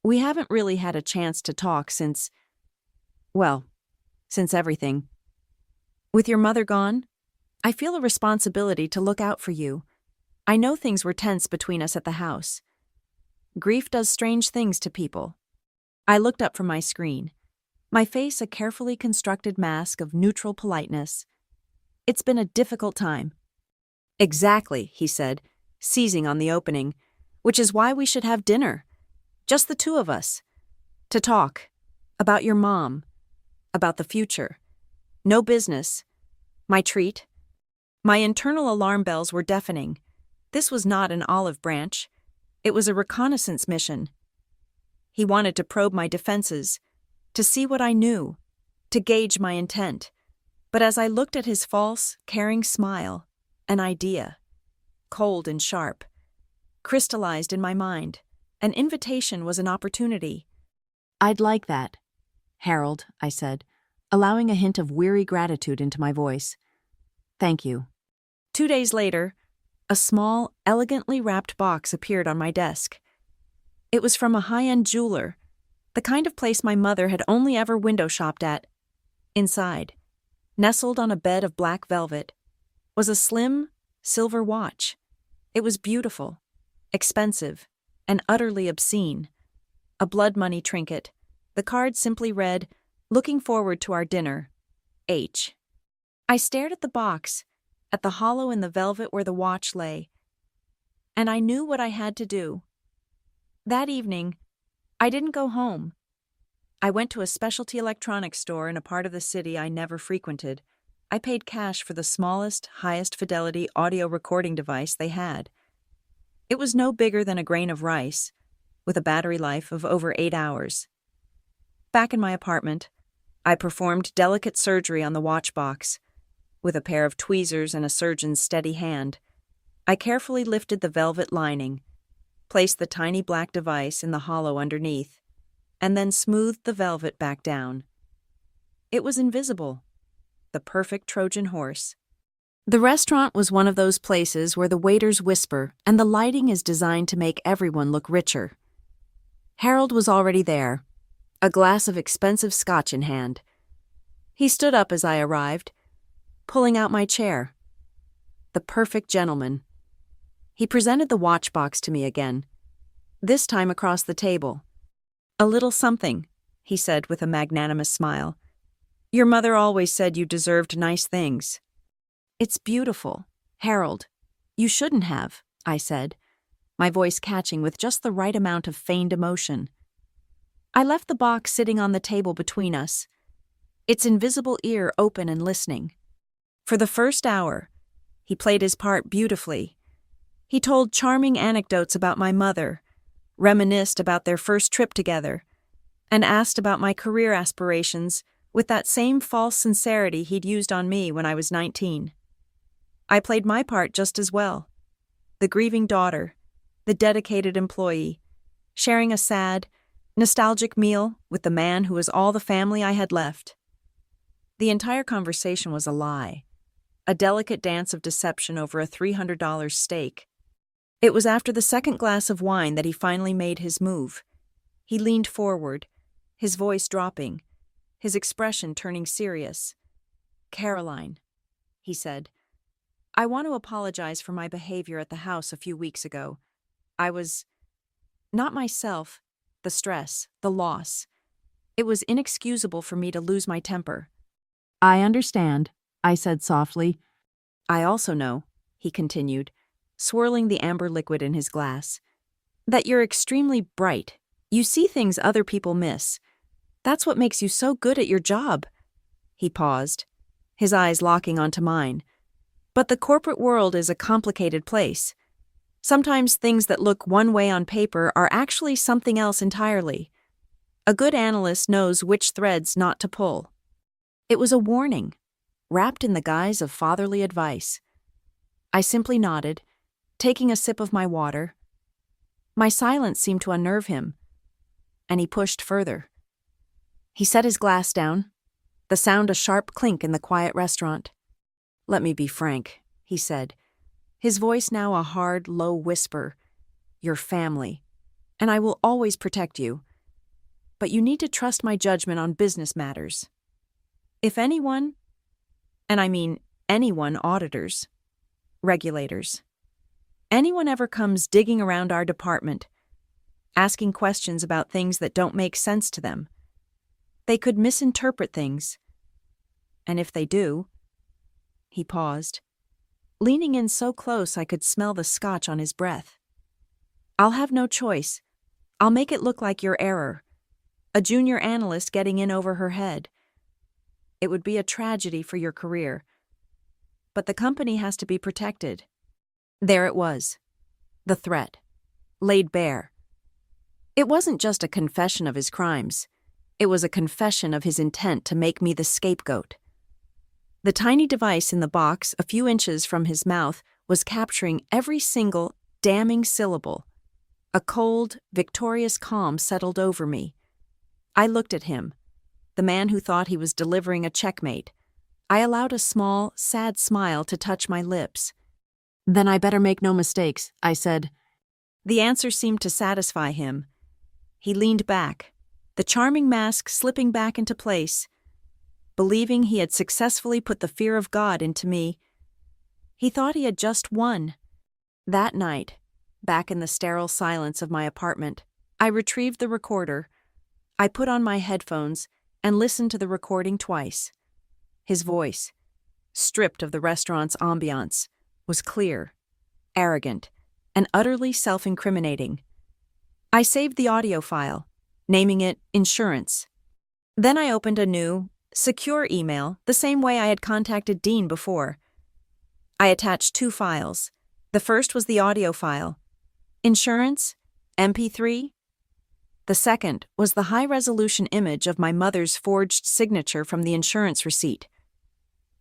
"We haven't really had a chance to talk since everything. With your mother gone, I feel a responsibility to look out for you. I know things were tense between us at the house. Grief does strange things to people." I looked up from my screen, my face a carefully constructed mask of neutral politeness. "It's been a difficult time." "Exactly," he said, seizing on the opening, "which is why we should have dinner. Just the two of us. To talk. About your mom. About the future. No business. My treat." My internal alarm bells were deafening. This was not an olive branch. It was a reconnaissance mission. He wanted to probe my defenses, to see what I knew, to gauge my intent. But as I looked at his false, caring smile, an idea, cold and sharp, crystallized in my mind. An invitation was an opportunity. I'd like that, Harold, I said, allowing a hint of weary gratitude into my voice. Thank you. 2 days later, a small, elegantly wrapped box appeared on my desk. It was from a high-end jeweler, the kind of place my mother had only ever window shopped at. Inside, nestled on a bed of black velvet, was a slim, silver watch. It was beautiful, expensive, and utterly obscene. A blood money trinket. The card simply read, "Looking forward to our dinner. H." I stared at the box, at the hollow in the velvet where the watch lay, and I knew what I had to do. That evening, I didn't go home. I went to a specialty electronics store in a part of the city I never frequented. I paid cash for the smallest, highest fidelity audio recording device they had. It was no bigger than a grain of rice, with a battery life of over 8 hours. Back in my apartment, I performed delicate surgery on the watch box. With a pair of tweezers and a surgeon's steady hand, I carefully lifted the velvet lining, placed the tiny black device in the hollow underneath, and then smoothed the velvet back down. It was invisible, the perfect Trojan horse. The restaurant was one of those places where the waiters whisper and the lighting is designed to make everyone look richer. Harold was already there, a glass of expensive scotch in hand. He stood up as I arrived, pulling out my chair. The perfect gentleman. He presented the watch box to me again, this time across the table. "A little something," he said with a magnanimous smile. "Your mother always said you deserved nice things." "It's beautiful, Harold. You shouldn't have," I said, my voice catching with just the right amount of feigned emotion. I left the box sitting on the table between us, its invisible ear open and listening. For the first hour, he played his part beautifully. He told charming anecdotes about my mother, reminisced about their first trip together, and asked about my career aspirations with that same false sincerity he'd used on me when I was 19. I played my part just as well. The grieving daughter, the dedicated employee, sharing a sad, nostalgic meal with the man who was all the family I had left. The entire conversation was a lie, a delicate dance of deception over a $300 steak. It was after the second glass of wine that he finally made his move. He leaned forward, his voice dropping, his expression turning serious. "Caroline," he said, "I want to apologize for my behavior at the house a few weeks ago. I was not myself, the stress, the loss. It was inexcusable for me to lose my temper." I understand, I said softly. "I also know," he continued, swirling the amber liquid in his glass, "that you're extremely bright. You see things other people miss. That's what makes you so good at your job." He paused, his eyes locking onto mine. "But the corporate world is a complicated place. Sometimes things that look one way on paper are actually something else entirely. A good analyst knows which threads not to pull." It was a warning, wrapped in the guise of fatherly advice. I simply nodded, taking a sip of my water. My silence seemed to unnerve him, and he pushed further. He set his glass down, the sound a sharp clink in the quiet restaurant. "Let me be frank," he said, his voice now a hard, low whisper. "You're family, and I will always protect you. But you need to trust my judgment on business matters. If anyone, and I mean anyone, auditors, regulators, anyone ever comes digging around our department, asking questions about things that don't make sense to them, they could misinterpret things. And if they do," he paused, leaning in so close I could smell the scotch on his breath, "I'll have no choice. I'll make it look like your error, a junior analyst getting in over her head. It would be a tragedy for your career. But the company has to be protected." There it was, the threat, laid bare. It wasn't just a confession of his crimes. It was a confession of his intent to make me the scapegoat. The tiny device in the box, a few inches from his mouth, was capturing every single, damning syllable. A cold, victorious calm settled over me. I looked at him, the man who thought he was delivering a checkmate. I allowed a small, sad smile to touch my lips. Then I better make no mistakes, I said. The answer seemed to satisfy him. He leaned back, the charming mask slipping back into place. Believing he had successfully put the fear of God into me, he thought he had just won. That night, back in the sterile silence of my apartment, I retrieved the recorder. I put on my headphones and listened to the recording twice. His voice, stripped of the restaurant's ambiance, was clear, arrogant, and utterly self-incriminating. I saved the audio file, naming it Insurance. Then I opened a new, secure email the same way I had contacted Dean before. I attached 2 files. The first was the audio file. Insurance? MP3? The second was the high-resolution image of my mother's forged signature from the insurance receipt.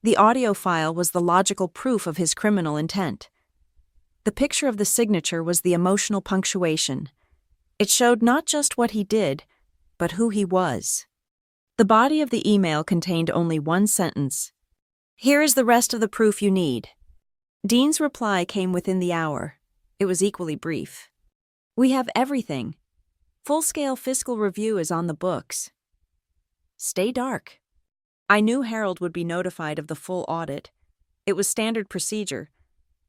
The audio file was the logical proof of his criminal intent. The picture of the signature was the emotional punctuation. It showed not just what he did, but who he was. The body of the email contained only one sentence. "Here is the rest of the proof you need." Dean's reply came within the hour. It was equally brief. "We have everything. Full-scale fiscal review is on the books. Stay dark." I knew Harold would be notified of the full audit. It was standard procedure,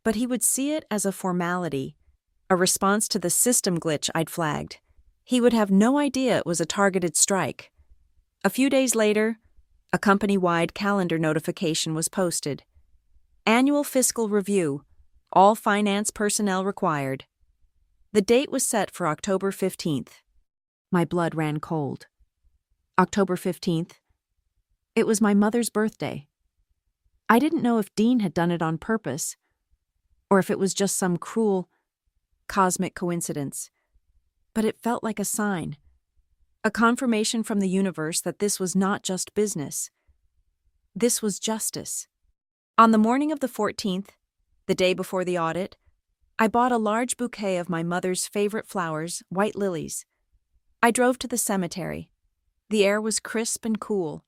but he would see it as a formality, a response to the system glitch I'd flagged. He would have no idea it was a targeted strike. A few days later, a company-wide calendar notification was posted. Annual fiscal review, all finance personnel required. The date was set for October 15th. My blood ran cold. October 15th. It was my mother's birthday. I didn't know if Dean had done it on purpose, or if it was just some cruel, cosmic coincidence. But it felt like a sign, a confirmation from the universe that this was not just business. This was justice. On the morning of the 14th, the day before the audit, I bought a large bouquet of my mother's favorite flowers, white lilies. I drove to the cemetery. The air was crisp and cool.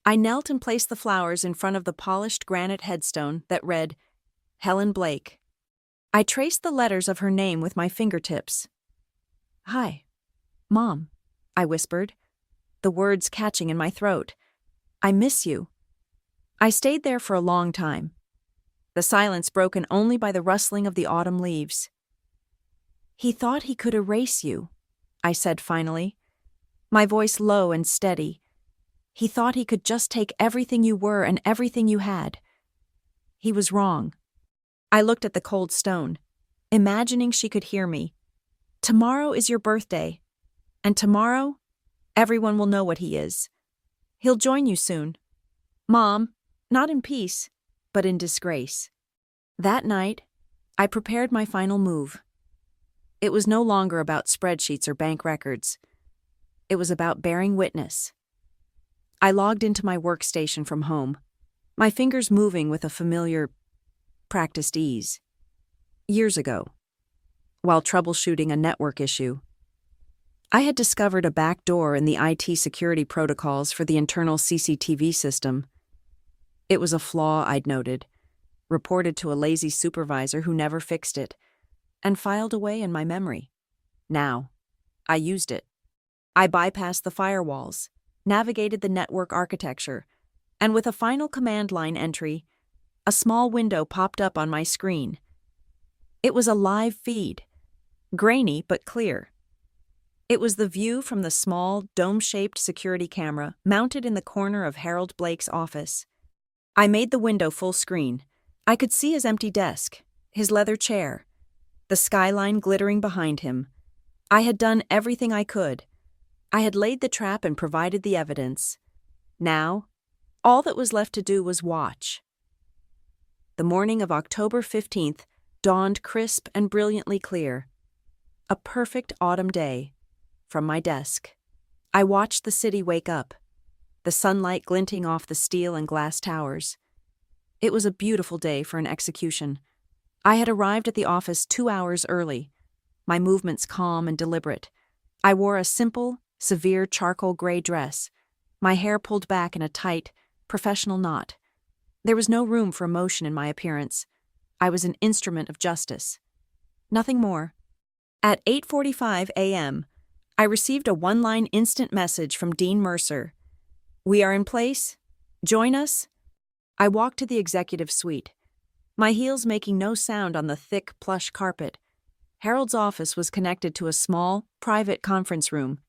I knelt and placed the flowers in front of the polished granite headstone that read, Helen Blake. I traced the letters of her name with my fingertips. "Hi, Mom," I whispered, the words catching in my throat. "I miss you." I stayed there for a long time, the silence broken only by the rustling of the autumn leaves. "He thought he could erase you," I said finally, my voice low and steady. "He thought he could just take everything you were and everything you had. He was wrong." I looked at the cold stone, imagining she could hear me. "Tomorrow is your birthday, and tomorrow, everyone will know what he is. He'll join you soon. Mom, not in peace, but in disgrace." That night, I prepared my final move. It was no longer about spreadsheets or bank records. It was about bearing witness. I logged into my workstation from home, my fingers moving with a familiar, practiced ease. Years ago, while troubleshooting a network issue, I had discovered a back door in the IT security protocols for the internal CCTV system. It was a flaw I'd noted, reported to a lazy supervisor who never fixed it, and filed away in my memory. Now, I used it. I bypassed the firewalls, navigated the network architecture, and with a final command line entry, a small window popped up on my screen. It was a live feed, grainy but clear. It was the view from the small, dome-shaped security camera mounted in the corner of Harold Blake's office. I made the window full screen. I could see his empty desk, his leather chair, the skyline glittering behind him. I had done everything I could. I had laid the trap and provided the evidence. Now, all that was left to do was watch. The morning of October 15th dawned crisp and brilliantly clear. A perfect autumn day. From my desk, I watched the city wake up, the sunlight glinting off the steel and glass towers. It was a beautiful day for an execution, I had arrived at the office 2 hours early, my movements calm and deliberate. I wore a simple, severe charcoal gray dress, my hair pulled back in a tight, professional knot. There was no room for emotion in my appearance. I was an instrument of justice. Nothing more. At 8:45 a.m., I received a one-line instant message from Dean Mercer. "We are in place. Join us." I walked to the executive suite, my heels making no sound on the thick, plush carpet. Harold's office was connected to a small, private conference room.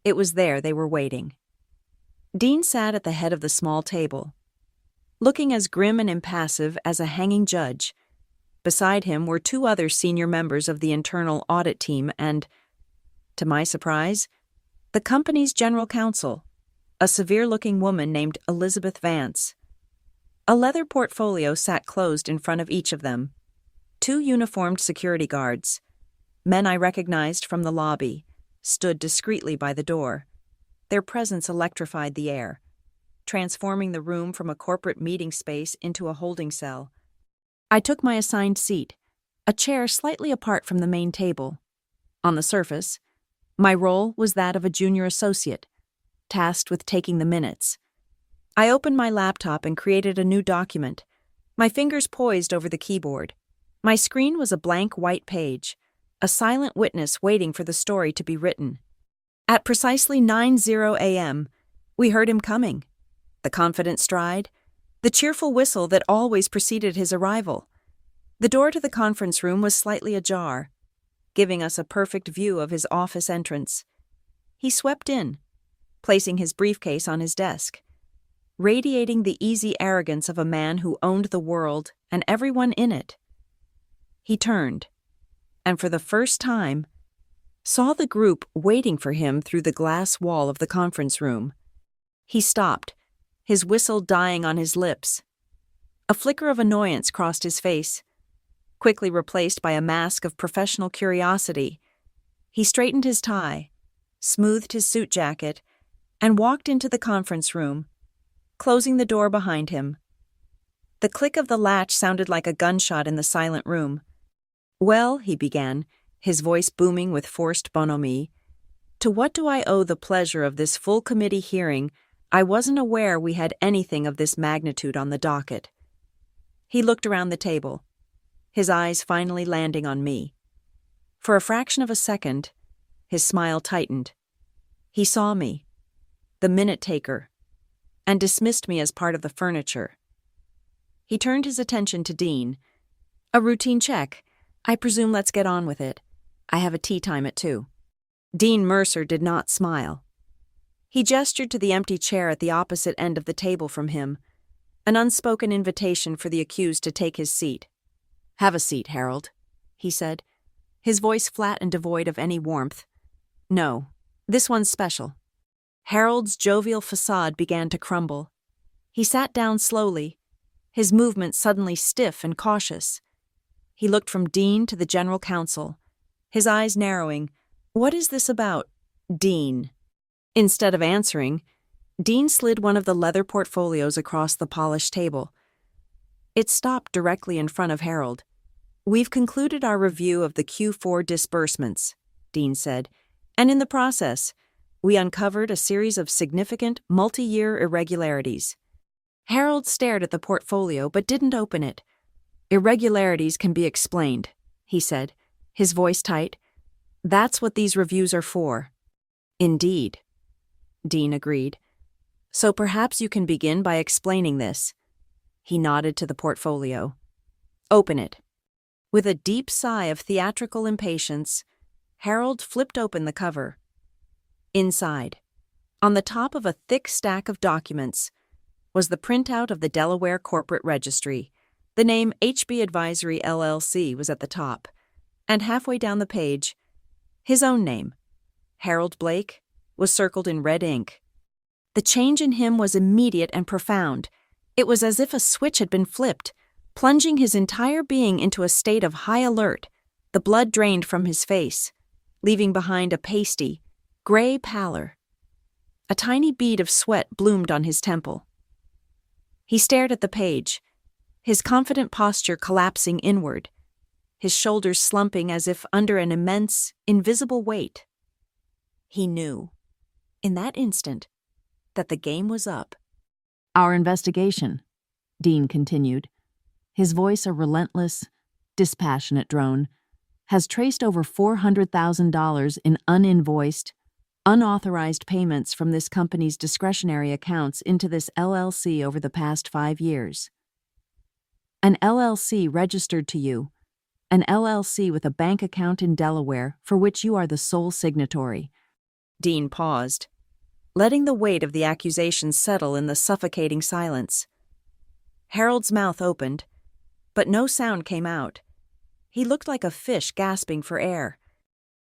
It was there they were waiting. Dean sat at the head of the small table, looking as grim and impassive as a hanging judge. Beside him were 2 other senior members of the internal audit team and, to my surprise, the company's general counsel, a severe-looking woman named Elizabeth Vance. A leather portfolio sat closed in front of each of them. 2 uniformed security guards, men I recognized from the lobby, stood discreetly by the door. Their presence electrified the air, transforming the room from a corporate meeting space into a holding cell. I took my assigned seat, a chair slightly apart from the main table. On the surface, my role was that of a junior associate, tasked with taking the minutes. I opened my laptop and created a new document, my fingers poised over the keyboard. My screen was a blank white page, a silent witness waiting for the story to be written. At precisely 9:00 a.m., we heard him coming. The confident stride, the cheerful whistle that always preceded his arrival. The door to the conference room was slightly ajar, giving us a perfect view of his office entrance. He swept in, placing his briefcase on his desk, radiating the easy arrogance of a man who owned the world and everyone in it. He turned, and for the first time, saw the group waiting for him through the glass wall of the conference room. He stopped, his whistle dying on his lips. A flicker of annoyance crossed his face, quickly replaced by a mask of professional curiosity. He straightened his tie, smoothed his suit jacket, and walked into the conference room, closing the door behind him. The click of the latch sounded like a gunshot in the silent room. "Well," he began, his voice booming with forced bonhomie, "to what do I owe the pleasure of this full committee hearing? I wasn't aware we had anything of this magnitude on the docket." He looked around the table, his eyes finally landing on me. For a fraction of a second, his smile tightened. He saw me, the minute-taker, and dismissed me as part of the furniture. He turned his attention to Dean. "A routine check. I presume let's get on with it. I have a tea time at 2. Dean Mercer did not smile. He gestured to the empty chair at the opposite end of the table from him, an unspoken invitation for the accused to take his seat. "Have a seat, Harold," he said, his voice flat and devoid of any warmth. "No, this one's special." Harold's jovial facade began to crumble. He sat down slowly, his movements suddenly stiff and cautious. He looked from Dean to the general counsel, his eyes narrowing. "What is this about, Dean?" Instead of answering, Dean slid one of the leather portfolios across the polished table. It stopped directly in front of Harold. "We've concluded our review of the Q4 disbursements," Dean said, "and in the process, we uncovered a series of significant multi-year irregularities." Harold stared at the portfolio but didn't open it. "Irregularities can be explained," he said, his voice tight. "That's what these reviews are for." "Indeed," Dean agreed. "So perhaps you can begin by explaining this." He nodded to the portfolio. "Open it." With a deep sigh of theatrical impatience, Harold flipped open the cover. Inside, on the top of a thick stack of documents, was the printout of the Delaware Corporate Registry. The name HB Advisory LLC was at the top, and halfway down the page, his own name, Harold Blake, was circled in red ink. The change in him was immediate and profound. It was as if a switch had been flipped, plunging his entire being into a state of high alert. The blood drained from his face, leaving behind a pasty, gray pallor. A tiny bead of sweat bloomed on his temple. He stared at the page, his confident posture collapsing inward, his shoulders slumping as if under an immense, invisible weight. He knew, in that instant, that the game was up. Our investigation, Dean continued, his voice a relentless, dispassionate drone, has traced over $400,000 in uninvoiced, unauthorized payments from this company's discretionary accounts into this LLC over the past 5 years. An LLC registered to you, an LLC with a bank account in Delaware for which you are the sole signatory. Dean paused, letting the weight of the accusation settle in the suffocating silence. Harold's mouth opened, but no sound came out. He looked like a fish gasping for air.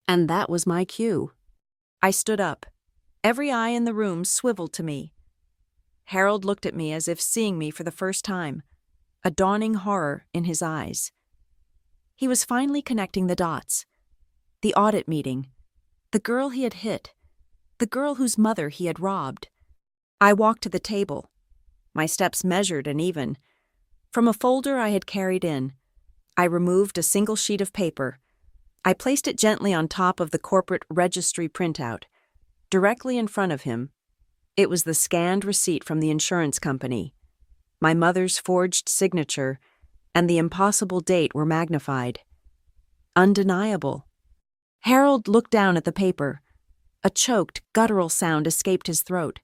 And that was my cue. I stood up. Every eye in the room swiveled to me. Harold looked at me as if seeing me for the first time, a dawning horror in his eyes. He was finally connecting the dots. The audit meeting. The girl he had hit. The girl whose mother he had robbed. I walked to the table, my steps measured and even. From a folder I had carried in, I removed a single sheet of paper. I placed it gently on top of the corporate registry printout. Directly in front of him, it was the scanned receipt from the insurance company. My mother's forged signature and the impossible date were magnified. Undeniable. Harold looked down at the paper. A choked, guttural sound escaped his throat.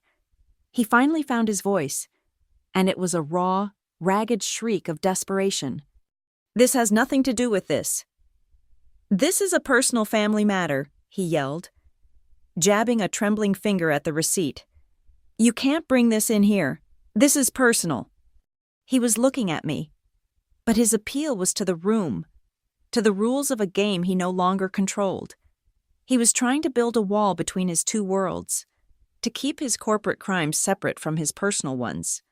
He finally found his voice, and it was a raw, ragged shriek of desperation. "This has nothing to do with this. This is a personal family matter," he yelled, jabbing a trembling finger at the receipt. "You can't bring this in here. This is personal." He was looking at me, but his appeal was to the room, to the rules of a game he no longer controlled. He was trying to build a wall between his two worlds, to keep his corporate crimes separate from his personal ones.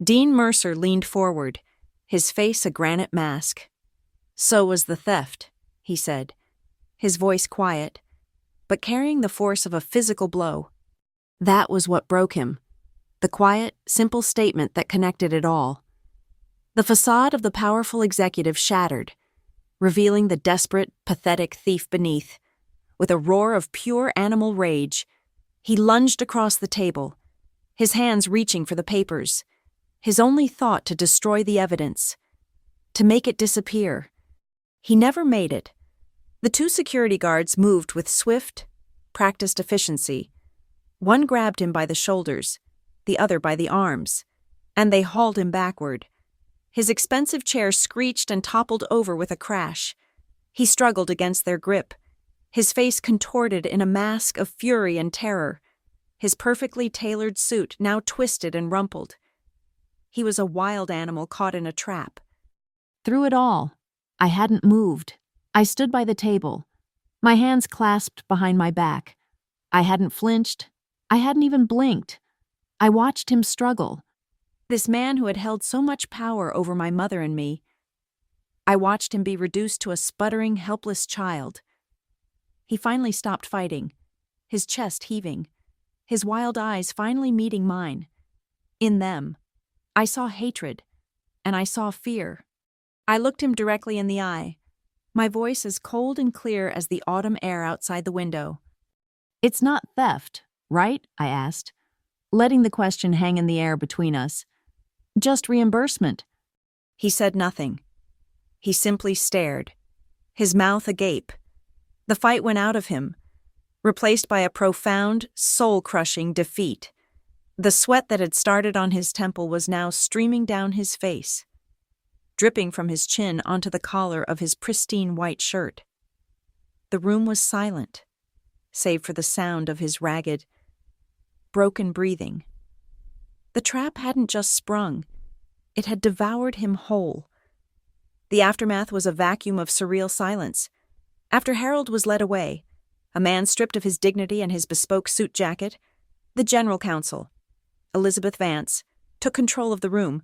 Dean Mercer leaned forward, his face a granite mask. "So was the theft," he said, his voice quiet, but carrying the force of a physical blow. That was what broke him, the quiet, simple statement that connected it all. The facade of the powerful executive shattered, revealing the desperate, pathetic thief beneath. With a roar of pure animal rage, he lunged across the table, his hands reaching for the papers, his only thought to destroy the evidence, to make it disappear. He never made it. The two security guards moved with swift, practiced efficiency. One grabbed him by the shoulders, the other by the arms, and they hauled him backward. His expensive chair screeched and toppled over with a crash. He struggled against their grip, his face contorted in a mask of fury and terror, his perfectly tailored suit now twisted and rumpled. He was a wild animal caught in a trap. Through it all, I hadn't moved. I stood by the table, my hands clasped behind my back. I hadn't flinched. I hadn't even blinked. I watched him struggle. This man who had held so much power over my mother and me. I watched him be reduced to a sputtering, helpless child. He finally stopped fighting, his chest heaving, his wild eyes finally meeting mine. In them, I saw hatred, and I saw fear. I looked him directly in the eye, my voice as cold and clear as the autumn air outside the window. "It's not theft, right?" I asked, letting the question hang in the air between us. "Just reimbursement." He said nothing. He simply stared, his mouth agape. The fight went out of him, replaced by a profound, soul-crushing defeat. The sweat that had started on his temple was now streaming down his face, dripping from his chin onto the collar of his pristine white shirt. The room was silent, save for the sound of his ragged, broken breathing. The trap hadn't just sprung, it had devoured him whole. The aftermath was a vacuum of surreal silence. After Harold was led away, a man stripped of his dignity and his bespoke suit jacket, the general counsel, Elizabeth Vance, took control of the room.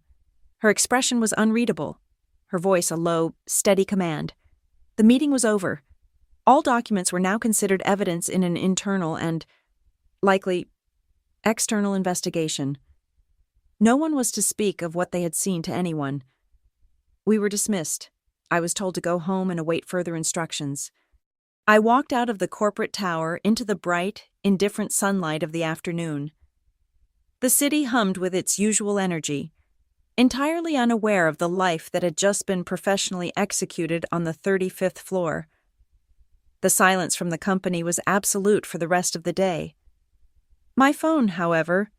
Her expression was unreadable, her voice a low, steady command. The meeting was over. All documents were now considered evidence in an internal and, likely, external investigation. No one was to speak of what they had seen to anyone. We were dismissed, I was told to go home and await further instructions. I walked out of the corporate tower into the bright, indifferent sunlight of the afternoon. The city hummed with its usual energy, entirely unaware of the life that had just been professionally executed on the 35th floor. The silence from the company was absolute for the rest of the day. My phone, however,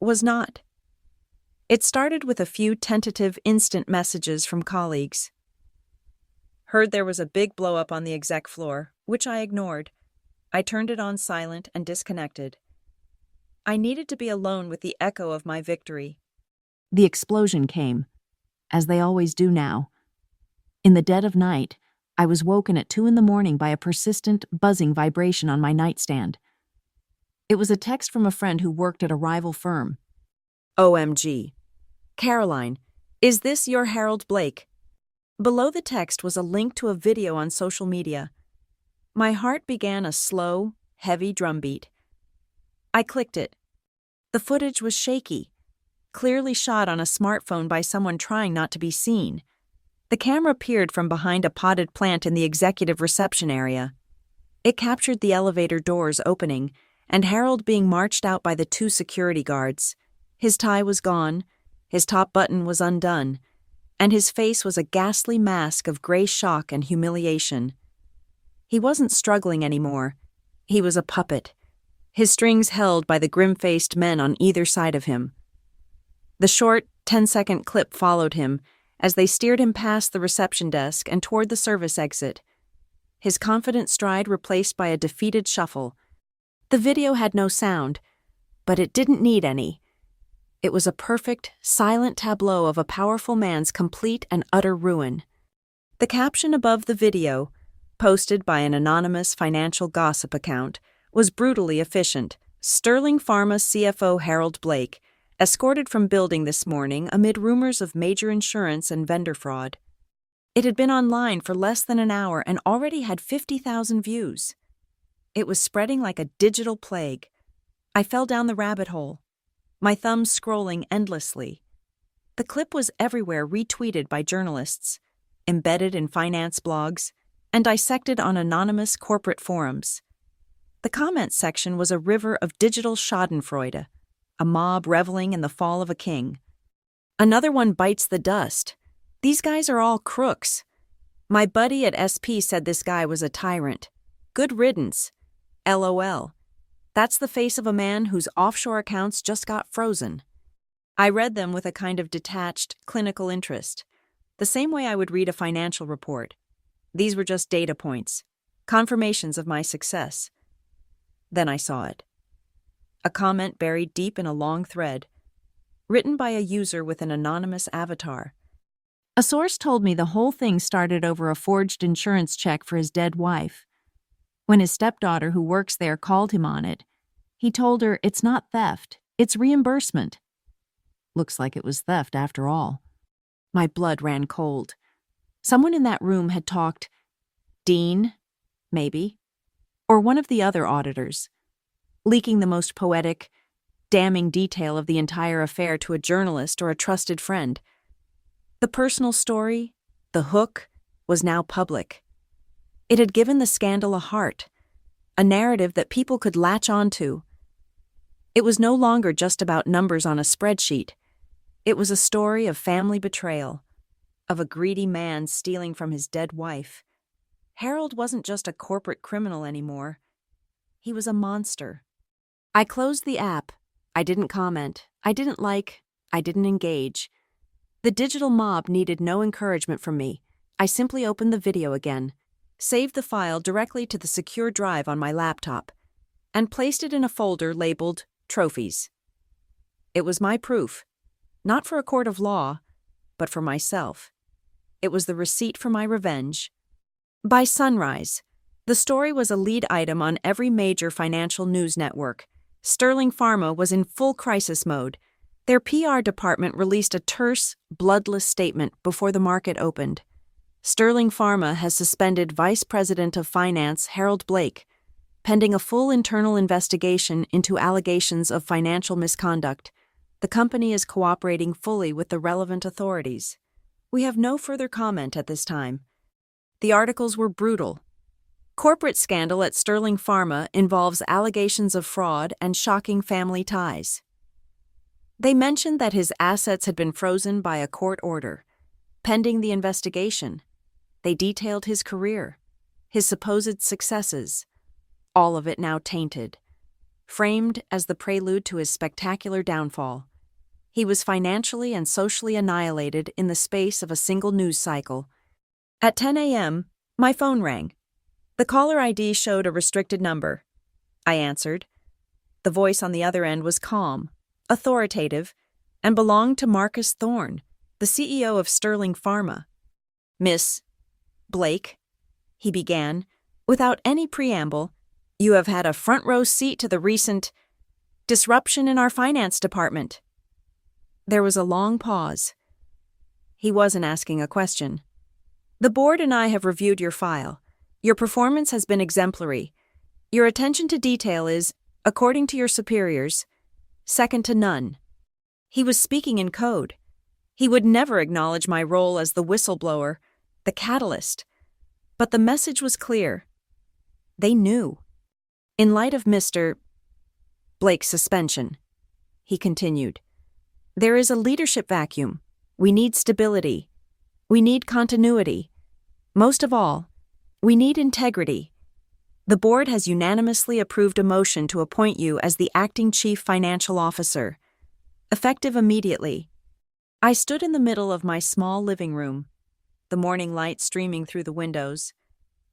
was not. It started with a few tentative instant messages from colleagues. Heard there was a big blow-up on the exec floor, which I ignored. I turned it on silent and disconnected. I needed to be alone with the echo of my victory. The explosion came, as they always do now. In the dead of night, I was woken at 2 a.m. by a persistent, buzzing vibration on my nightstand. It was a text from a friend who worked at a rival firm. OMG. Caroline, is this your Harold Blake? Below the text was a link to a video on social media. My heart began a slow, heavy drumbeat. I clicked it. The footage was shaky, clearly shot on a smartphone by someone trying not to be seen. The camera peered from behind a potted plant in the executive reception area. It captured the elevator doors opening and Harold being marched out by the 2 security guards. His tie was gone, his top button was undone, and his face was a ghastly mask of gray shock and humiliation. He wasn't struggling anymore. He was a puppet, his strings held by the grim-faced men on either side of him. The short, 10-second clip followed him as they steered him past the reception desk and toward the service exit, his confident stride replaced by a defeated shuffle. The video had no sound, but it didn't need any. It was a perfect, silent tableau of a powerful man's complete and utter ruin. The caption above the video, posted by an anonymous financial gossip account, was brutally efficient. Sterling Pharma CFO Harold Blake, escorted from building this morning amid rumors of major insurance and vendor fraud. It had been online for less than an hour and already had 50,000 views. It was spreading like a digital plague. I fell down the rabbit hole, my thumbs scrolling endlessly. The clip was everywhere, retweeted by journalists, embedded in finance blogs, and dissected on anonymous corporate forums. The comments section was a river of digital schadenfreude, a mob reveling in the fall of a king. Another one bites the dust. These guys are all crooks. My buddy at SP said this guy was a tyrant. Good riddance. LOL. That's the face of a man whose offshore accounts just got frozen. I read them with a kind of detached, clinical interest, the same way I would read a financial report. These were just data points, confirmations of my success. Then I saw it. A comment buried deep in a long thread, written by a user with an anonymous avatar. A source told me the whole thing started over a forged insurance check for his dead wife. When his stepdaughter, who works there, called him on it, he told her it's not theft, it's reimbursement. Looks like it was theft after all. My blood ran cold. Someone in that room had talked. Dean, maybe, or one of the other auditors, leaking the most poetic, damning detail of the entire affair to a journalist or a trusted friend. The personal story, the hook, was now public. It had given the scandal a heart, a narrative that people could latch onto. It was no longer just about numbers on a spreadsheet. It was a story of family betrayal, of a greedy man stealing from his dead wife. Harold wasn't just a corporate criminal anymore. He was a monster. I closed the app. I didn't comment. I didn't like. I didn't engage. The digital mob needed no encouragement from me. I simply opened the video again, saved the file directly to the secure drive on my laptop, and placed it in a folder labeled Trophies. It was my proof, not for a court of law, but for myself. It was the receipt for my revenge. By sunrise, the story was a lead item on every major financial news network. Sterling Pharma was in full crisis mode. Their PR department released a terse, bloodless statement before the market opened. Sterling Pharma has suspended Vice President of Finance Harold Blake, pending a full internal investigation into allegations of financial misconduct. The company is cooperating fully with the relevant authorities. We have no further comment at this time. The articles were brutal. Corporate scandal at Sterling Pharma involves allegations of fraud and shocking family ties. They mentioned that his assets had been frozen by a court order. Pending the investigation, they detailed his career, his supposed successes, all of it now tainted, framed as the prelude to his spectacular downfall. He was financially and socially annihilated in the space of a single news cycle. At 10 a.m., my phone rang. The caller ID showed a restricted number. I answered. The voice on the other end was calm, authoritative, and belonged to Marcus Thorne, the CEO of Sterling Pharma. "Miss Blake," he began, without any preamble, "you have had a front-row seat to the recent disruption in our finance department." There was a long pause. He wasn't asking a question. "The board and I have reviewed your file. Your performance has been exemplary. Your attention to detail is, according to your superiors, second to none." He was speaking in code. He would never acknowledge my role as the whistleblower, the catalyst. But the message was clear. They knew. "In light of Mr. Blake's suspension," he continued, "there is a leadership vacuum. We need stability. We need continuity. Most of all, we need integrity. The board has unanimously approved a motion to appoint you as the acting chief financial officer, effective immediately." I stood in the middle of my small living room, the morning light streaming through the windows,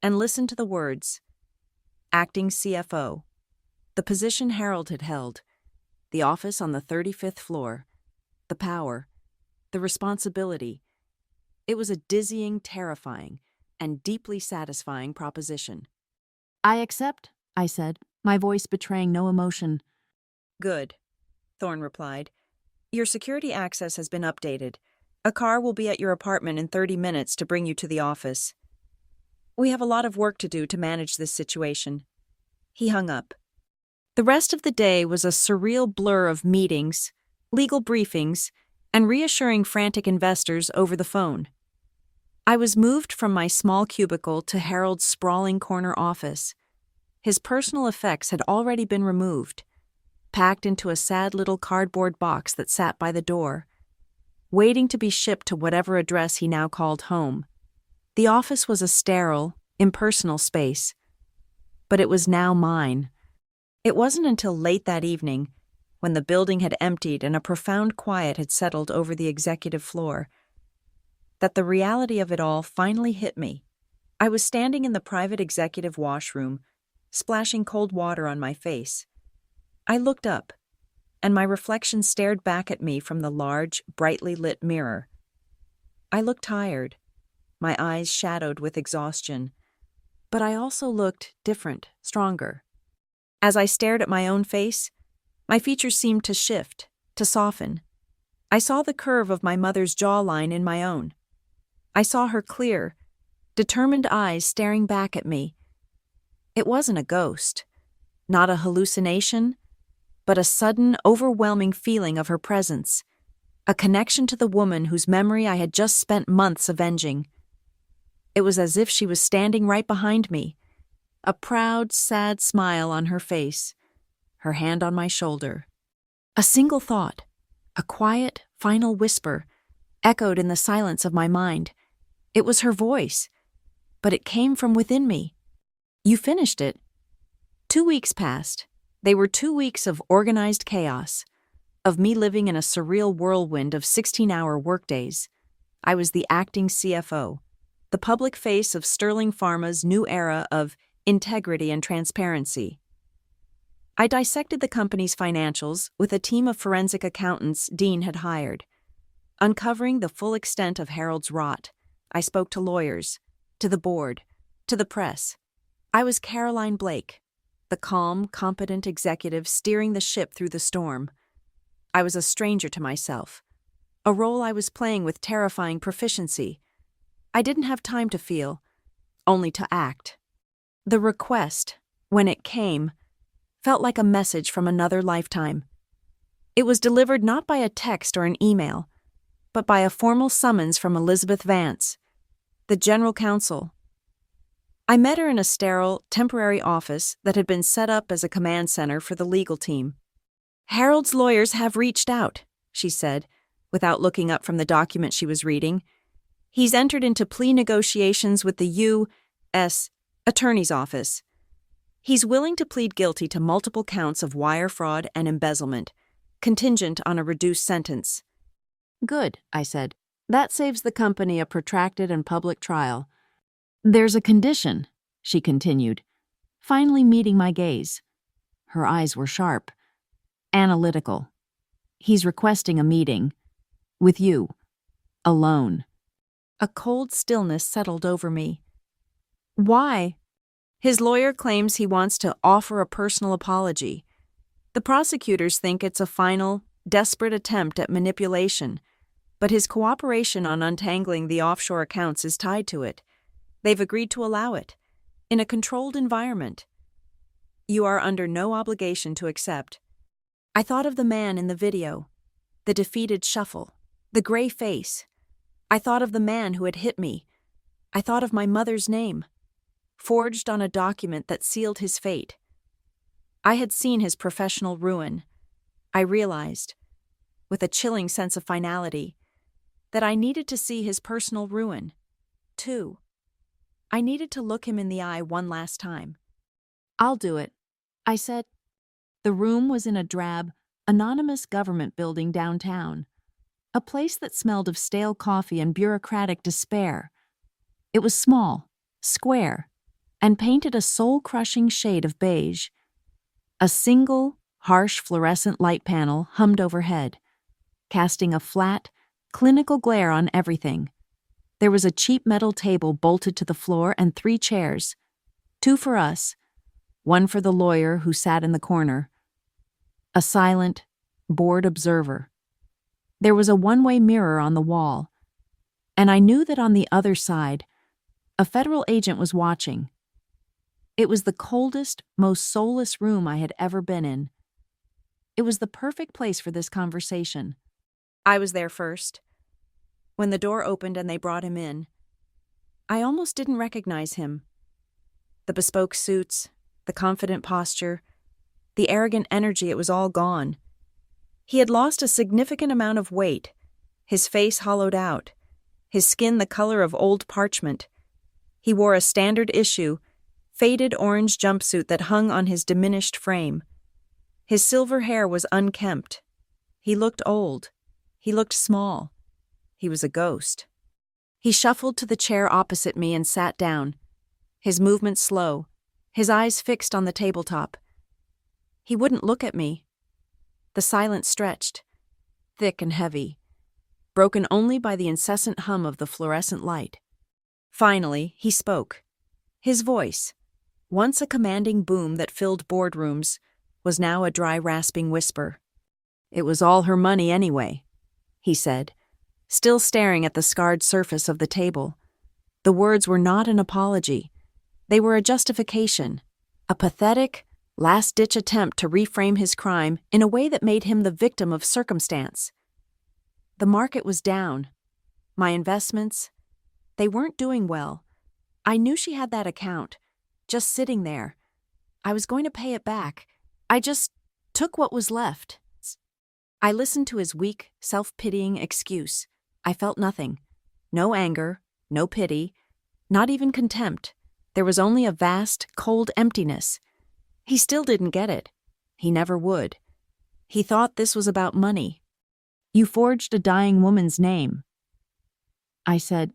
and listened to the words, acting CFO, the position Harold had held, the office on the 35th floor, the power, the responsibility. It was a dizzying, terrifying, and deeply satisfying proposition. I accept, I said, my voice betraying no emotion. "Good," Thorne replied. "Your security access has been updated. A car will be at your apartment in 30 minutes to bring you to the office. We have a lot of work to do to manage this situation." He hung up. The rest of the day was a surreal blur of meetings, legal briefings, and reassuring frantic investors over the phone. I was moved from my small cubicle to Harold's sprawling corner office. His personal effects had already been removed, packed into a sad little cardboard box that sat by the door, waiting to be shipped to whatever address he now called home. The office was a sterile, impersonal space, but it was now mine. It wasn't until late that evening, when the building had emptied and a profound quiet had settled over the executive floor, that the reality of it all finally hit me. I was standing in the private executive washroom, splashing cold water on my face. I looked up, and my reflection stared back at me from the large, brightly lit mirror. I looked tired, my eyes shadowed with exhaustion, but I also looked different, stronger. As I stared at my own face, my features seemed to shift, to soften. I saw the curve of my mother's jawline in my own. I saw her clear, determined eyes staring back at me. It wasn't a ghost, not a hallucination, but a sudden, overwhelming feeling of her presence, a connection to the woman whose memory I had just spent months avenging. It was as if she was standing right behind me, a proud, sad smile on her face, her hand on my shoulder. A single thought, a quiet, final whisper, echoed in the silence of my mind. It was her voice, but it came from within me. "You finished it." 2 weeks passed. They were 2 weeks of organized chaos, of me living in a surreal whirlwind of 16-hour workdays. I was the acting CFO, the public face of Sterling Pharma's new era of integrity and transparency. I dissected the company's financials with a team of forensic accountants Dean had hired. Uncovering the full extent of Harold's rot, I spoke to lawyers, to the board, to the press. I was Caroline Blake, the calm, competent executive steering the ship through the storm. I was a stranger to myself, a role I was playing with terrifying proficiency. I didn't have time to feel, only to act. The request, when it came, felt like a message from another lifetime. It was delivered not by a text or an email, but by a formal summons from Elizabeth Vance, the general counsel. I met her in a sterile, temporary office that had been set up as a command center for the legal team. "Harold's lawyers have reached out," she said, without looking up from the document she was reading. "He's entered into plea negotiations with the U.S. Attorney's Office. He's willing to plead guilty to multiple counts of wire fraud and embezzlement, contingent on a reduced sentence." "Good," I said. "That saves the company a protracted and public trial." "There's a condition," she continued, finally meeting my gaze. Her eyes were sharp, analytical. "He's requesting a meeting. With you. Alone." A cold stillness settled over me. "Why?" "His lawyer claims he wants to offer a personal apology. The prosecutors think it's a final, desperate attempt at manipulation, but his cooperation on untangling the offshore accounts is tied to it. They've agreed to allow it, in a controlled environment. You are under no obligation to accept." I thought of the man in the video, the defeated shuffle, the gray face. I thought of the man who had hit me. I thought of my mother's name, forged on a document that sealed his fate. I had seen his professional ruin. I realized, with a chilling sense of finality, that I needed to see his personal ruin, too. I needed to look him in the eye one last time. "I'll do it," I said. The room was in a drab, anonymous government building downtown, a place that smelled of stale coffee and bureaucratic despair. It was small, square, and painted a soul-crushing shade of beige. A single, harsh fluorescent light panel hummed overhead, casting a flat, clinical glare on everything. There was a cheap metal table bolted to the floor and 3 chairs, 2 for us, 1 for the lawyer who sat in the corner. A silent, bored observer. There was a one-way mirror on the wall, and I knew that on the other side, a federal agent was watching. It was the coldest, most soulless room I had ever been in. It was the perfect place for this conversation. I was there first. When the door opened and they brought him in, I almost didn't recognize him. The bespoke suits, the confident posture, the arrogant energy, it was all gone. He had lost a significant amount of weight, his face hollowed out, his skin the color of old parchment. He wore a standard issue, faded orange jumpsuit that hung on his diminished frame. His silver hair was unkempt. He looked old. He looked small. He was a ghost. He shuffled to the chair opposite me and sat down, his movements slow, his eyes fixed on the tabletop. He wouldn't look at me. The silence stretched, thick and heavy, broken only by the incessant hum of the fluorescent light. Finally, he spoke. His voice, once a commanding boom that filled boardrooms, was now a dry, rasping whisper. "It was all her money anyway," he said, still staring at the scarred surface of the table. The words were not an apology. They were a justification, a pathetic, last-ditch attempt to reframe his crime in a way that made him the victim of circumstance. The market was down. My investments, they weren't doing well. I knew she had that account, just sitting there. I was going to pay it back. I just took what was left. I listened to his weak, self-pitying excuse. I felt nothing. No anger, no pity, not even contempt. There was only a vast, cold emptiness. He still didn't get it. He never would. He thought this was about money. "You forged a dying woman's name," I said.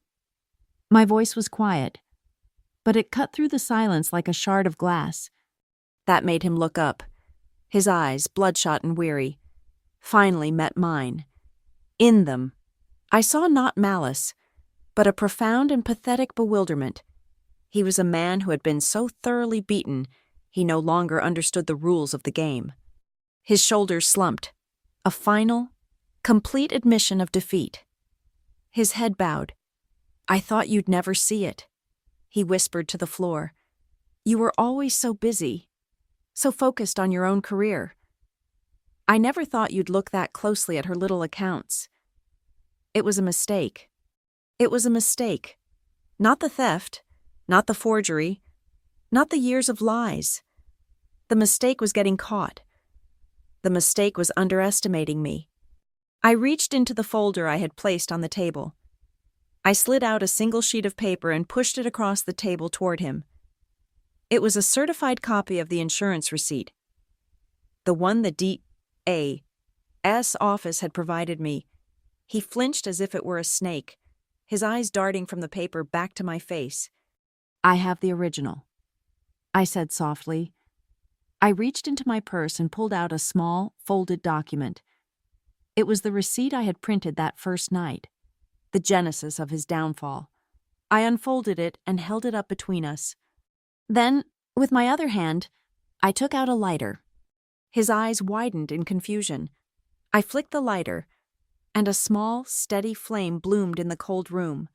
My voice was quiet, but it cut through the silence like a shard of glass. That made him look up. His eyes, bloodshot and weary, finally met mine. In them, I saw not malice, but a profound and pathetic bewilderment. He was a man who had been so thoroughly beaten, he no longer understood the rules of the game. His shoulders slumped, a final, complete admission of defeat. His head bowed. "I thought you'd never see it," he whispered to the floor. "You were always so busy, so focused on your own career. I never thought you'd look that closely at her little accounts." It was a mistake. It was a mistake. Not the theft, not the forgery, not the years of lies. The mistake was getting caught. The mistake was underestimating me. I reached into the folder I had placed on the table. I slid out a single sheet of paper and pushed it across the table toward him. It was a certified copy of the insurance receipt. The one the D.A.S. office had provided me. He flinched as if it were a snake, his eyes darting from the paper back to my face. I have the original, I said softly. I reached into my purse and pulled out a small, folded document. It was the receipt I had printed that first night, the genesis of his downfall. I unfolded it and held it up between us. Then, with my other hand, I took out a lighter. His eyes widened in confusion. I flicked the lighter, and a small, steady flame bloomed in the cold room.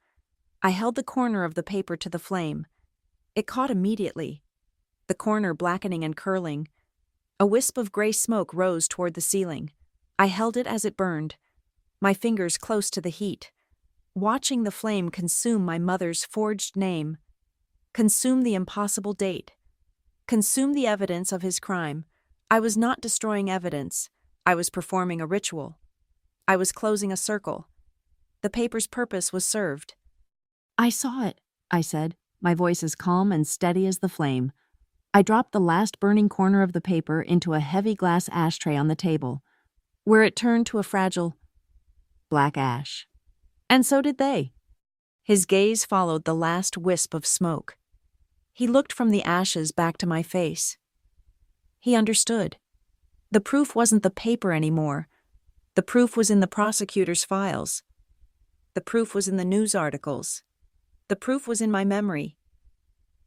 I held the corner of the paper to the flame. It caught immediately, the corner blackening and curling. A wisp of gray smoke rose toward the ceiling. I held it as it burned, my fingers close to the heat, watching the flame consume my mother's forged name, consume the impossible date, consume the evidence of his crime. I was not destroying evidence. I was performing a ritual. I was closing a circle. The paper's purpose was served. I saw it, I said, my voice as calm and steady as the flame. I dropped the last burning corner of the paper into a heavy glass ashtray on the table, where it turned to a fragile black ash. And so did they. His gaze followed the last wisp of smoke. He looked from the ashes back to my face. He understood. The proof wasn't the paper anymore. The proof was in the prosecutor's files. The proof was in the news articles. The proof was in my memory.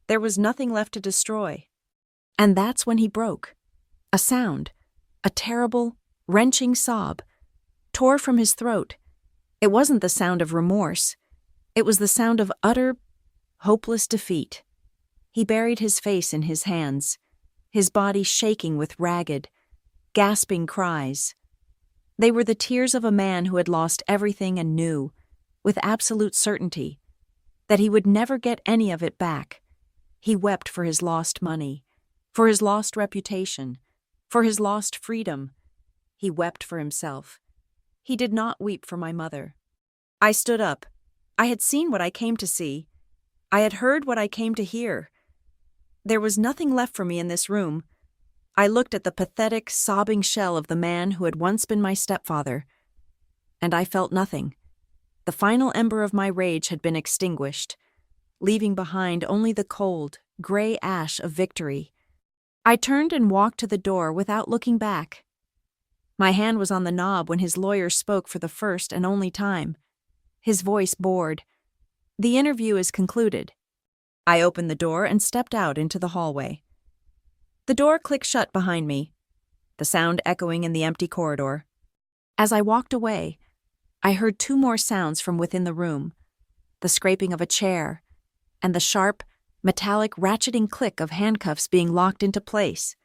There was nothing left to destroy. And that's when he broke. A sound, a terrible, wrenching sob, tore from his throat. It wasn't the sound of remorse. It was the sound of utter, hopeless defeat. He buried his face in his hands, his body shaking with ragged, gasping cries. They were the tears of a man who had lost everything and knew, with absolute certainty, that he would never get any of it back. He wept for his lost money, for his lost reputation, for his lost freedom. He wept for himself. He did not weep for my mother. I stood up. I had seen what I came to see. I had heard what I came to hear. There was nothing left for me in this room. I looked at the pathetic, sobbing shell of the man who had once been my stepfather, and I felt nothing. The final ember of my rage had been extinguished, leaving behind only the cold, gray ash of victory. I turned and walked to the door without looking back. My hand was on the knob when his lawyer spoke for the first and only time. His voice bored. The interview is concluded. I opened the door and stepped out into the hallway. The door clicked shut behind me, the sound echoing in the empty corridor. As I walked away, I heard two more sounds from within the room, the scraping of a chair, and the sharp, metallic ratcheting click of handcuffs being locked into place.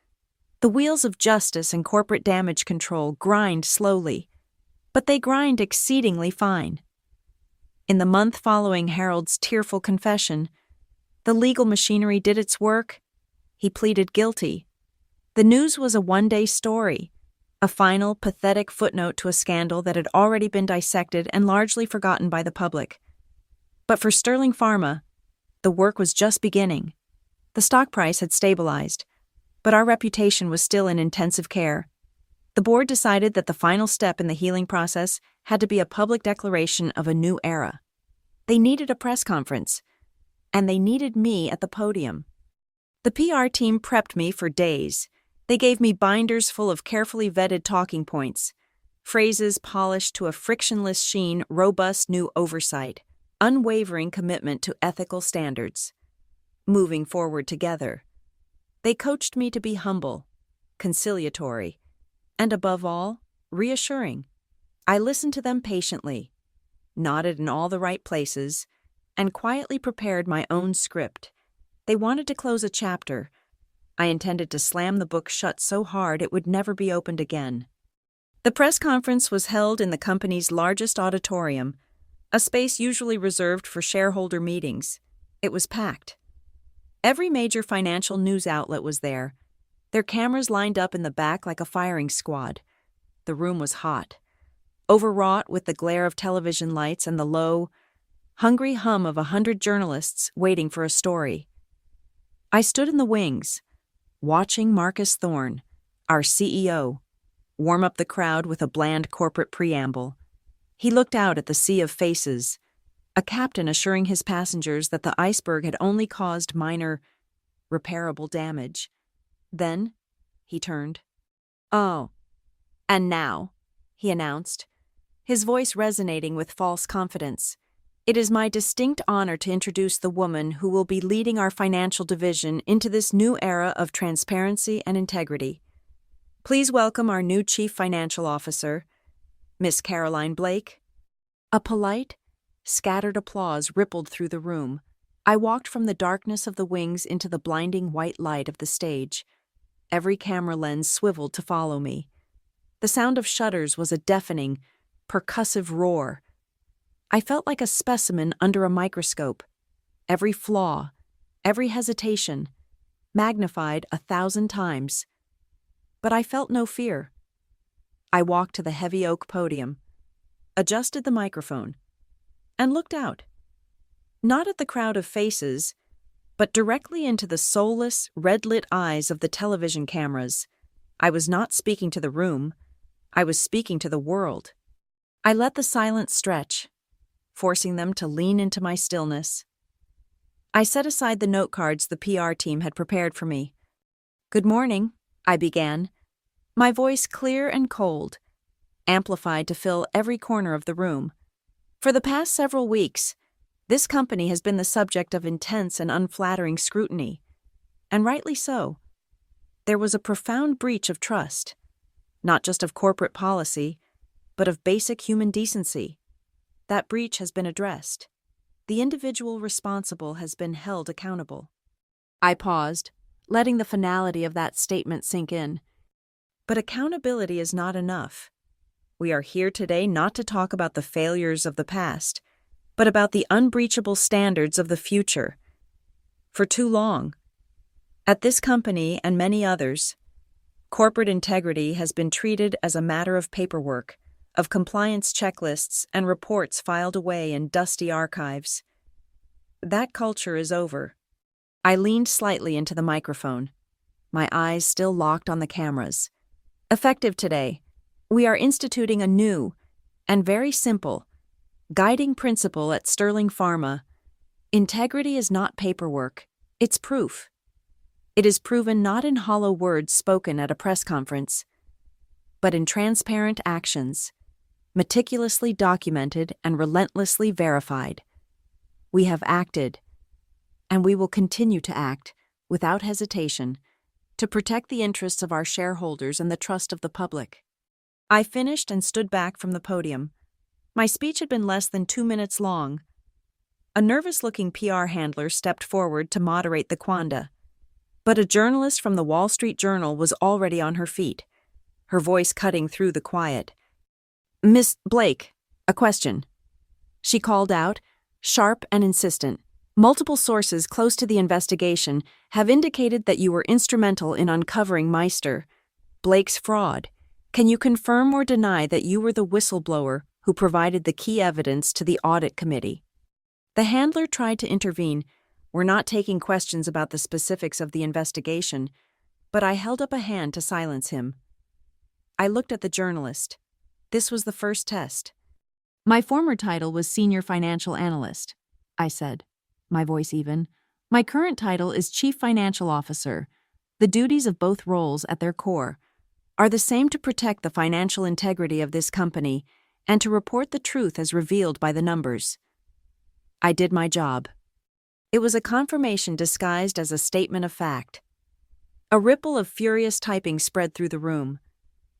The wheels of justice and corporate damage control grind slowly, but they grind exceedingly fine. In the month following Harold's tearful confession, the legal machinery did its work. He pleaded guilty. The news was a one-day story, a final, pathetic footnote to a scandal that had already been dissected and largely forgotten by the public. But for Sterling Pharma, the work was just beginning. The stock price had stabilized, but our reputation was still in intensive care. The board decided that the final step in the healing process had to be a public declaration of a new era. They needed a press conference, and they needed me at the podium. The PR team prepped me for days. They gave me binders full of carefully vetted talking points, phrases polished to a frictionless sheen, robust new oversight, unwavering commitment to ethical standards. Moving forward together. They coached me to be humble, conciliatory, and above all, reassuring. I listened to them patiently, nodded in all the right places, and quietly prepared my own script. They wanted to close a chapter. I intended to slam the book shut so hard it would never be opened again. The press conference was held in the company's largest auditorium, a space usually reserved for shareholder meetings. It was packed. Every major financial news outlet was there, their cameras lined up in the back like a firing squad. The room was hot, overwrought with the glare of television lights and the low, hungry hum of 100 journalists waiting for a story. I stood in the wings, watching Marcus Thorne, our CEO, warm up the crowd with a bland corporate preamble. He looked out at the sea of faces, a captain assuring his passengers that the iceberg had only caused minor, repairable damage. Then, he turned. "Oh, and now," he announced, his voice resonating with false confidence, "it is my distinct honor to introduce the woman who will be leading our financial division into this new era of transparency and integrity. Please welcome our new Chief Financial Officer, Miss Caroline Blake." A polite, scattered applause rippled through the room. I walked from the darkness of the wings into the blinding white light of the stage. Every camera lens swiveled to follow me. The sound of shutters was a deafening, percussive roar. I felt like a specimen under a microscope. Every flaw, every hesitation, magnified 1,000 times. But I felt no fear. I walked to the heavy oak podium, adjusted the microphone, and looked out. Not at the crowd of faces, but directly into the soulless, red-lit eyes of the television cameras. I was not speaking to the room. I was speaking to the world. I let the silence stretch, forcing them to lean into my stillness. I set aside the note cards the PR team had prepared for me. "Good morning," I began, my voice clear and cold, amplified to fill every corner of the room. For the past several weeks, this company has been the subject of intense and unflattering scrutiny, and rightly so. There was a profound breach of trust, not just of corporate policy, but of basic human decency. That breach has been addressed. The individual responsible has been held accountable. I paused, letting the finality of that statement sink in. But accountability is not enough. We are here today not to talk about the failures of the past, but about the unbreachable standards of the future. For too long, at this company and many others, corporate integrity has been treated as a matter of paperwork, of compliance checklists and reports filed away in dusty archives. That culture is over. I leaned slightly into the microphone, my eyes still locked on the cameras. Effective today, we are instituting a new and very simple guiding principle at Sterling Pharma. Integrity is not paperwork, it's proof. It is proven not in hollow words spoken at a press conference, but in transparent actions, meticulously documented and relentlessly verified. We have acted, and we will continue to act, without hesitation, to protect the interests of our shareholders and the trust of the public. I finished and stood back from the podium. My speech had been less than 2 minutes long. A nervous-looking PR handler stepped forward to moderate the quanda, but a journalist from the Wall Street Journal was already on her feet, her voice cutting through the quiet. "Miss Blake, a question," she called out, sharp and insistent. "Multiple sources close to the investigation have indicated that you were instrumental in uncovering Meister Blake's fraud. Can you confirm or deny that you were the whistleblower who provided the key evidence to the audit committee?" The handler tried to intervene. "We're not taking questions about the specifics of the investigation," but I held up a hand to silence him. I looked at the journalist. This was the first test. "My former title was Senior Financial Analyst," I said, my voice even. "My current title is Chief Financial Officer. The duties of both roles at their core are the same: to protect the financial integrity of this company and to report the truth as revealed by the numbers." I did my job. It was a confirmation disguised as a statement of fact. A ripple of furious typing spread through the room.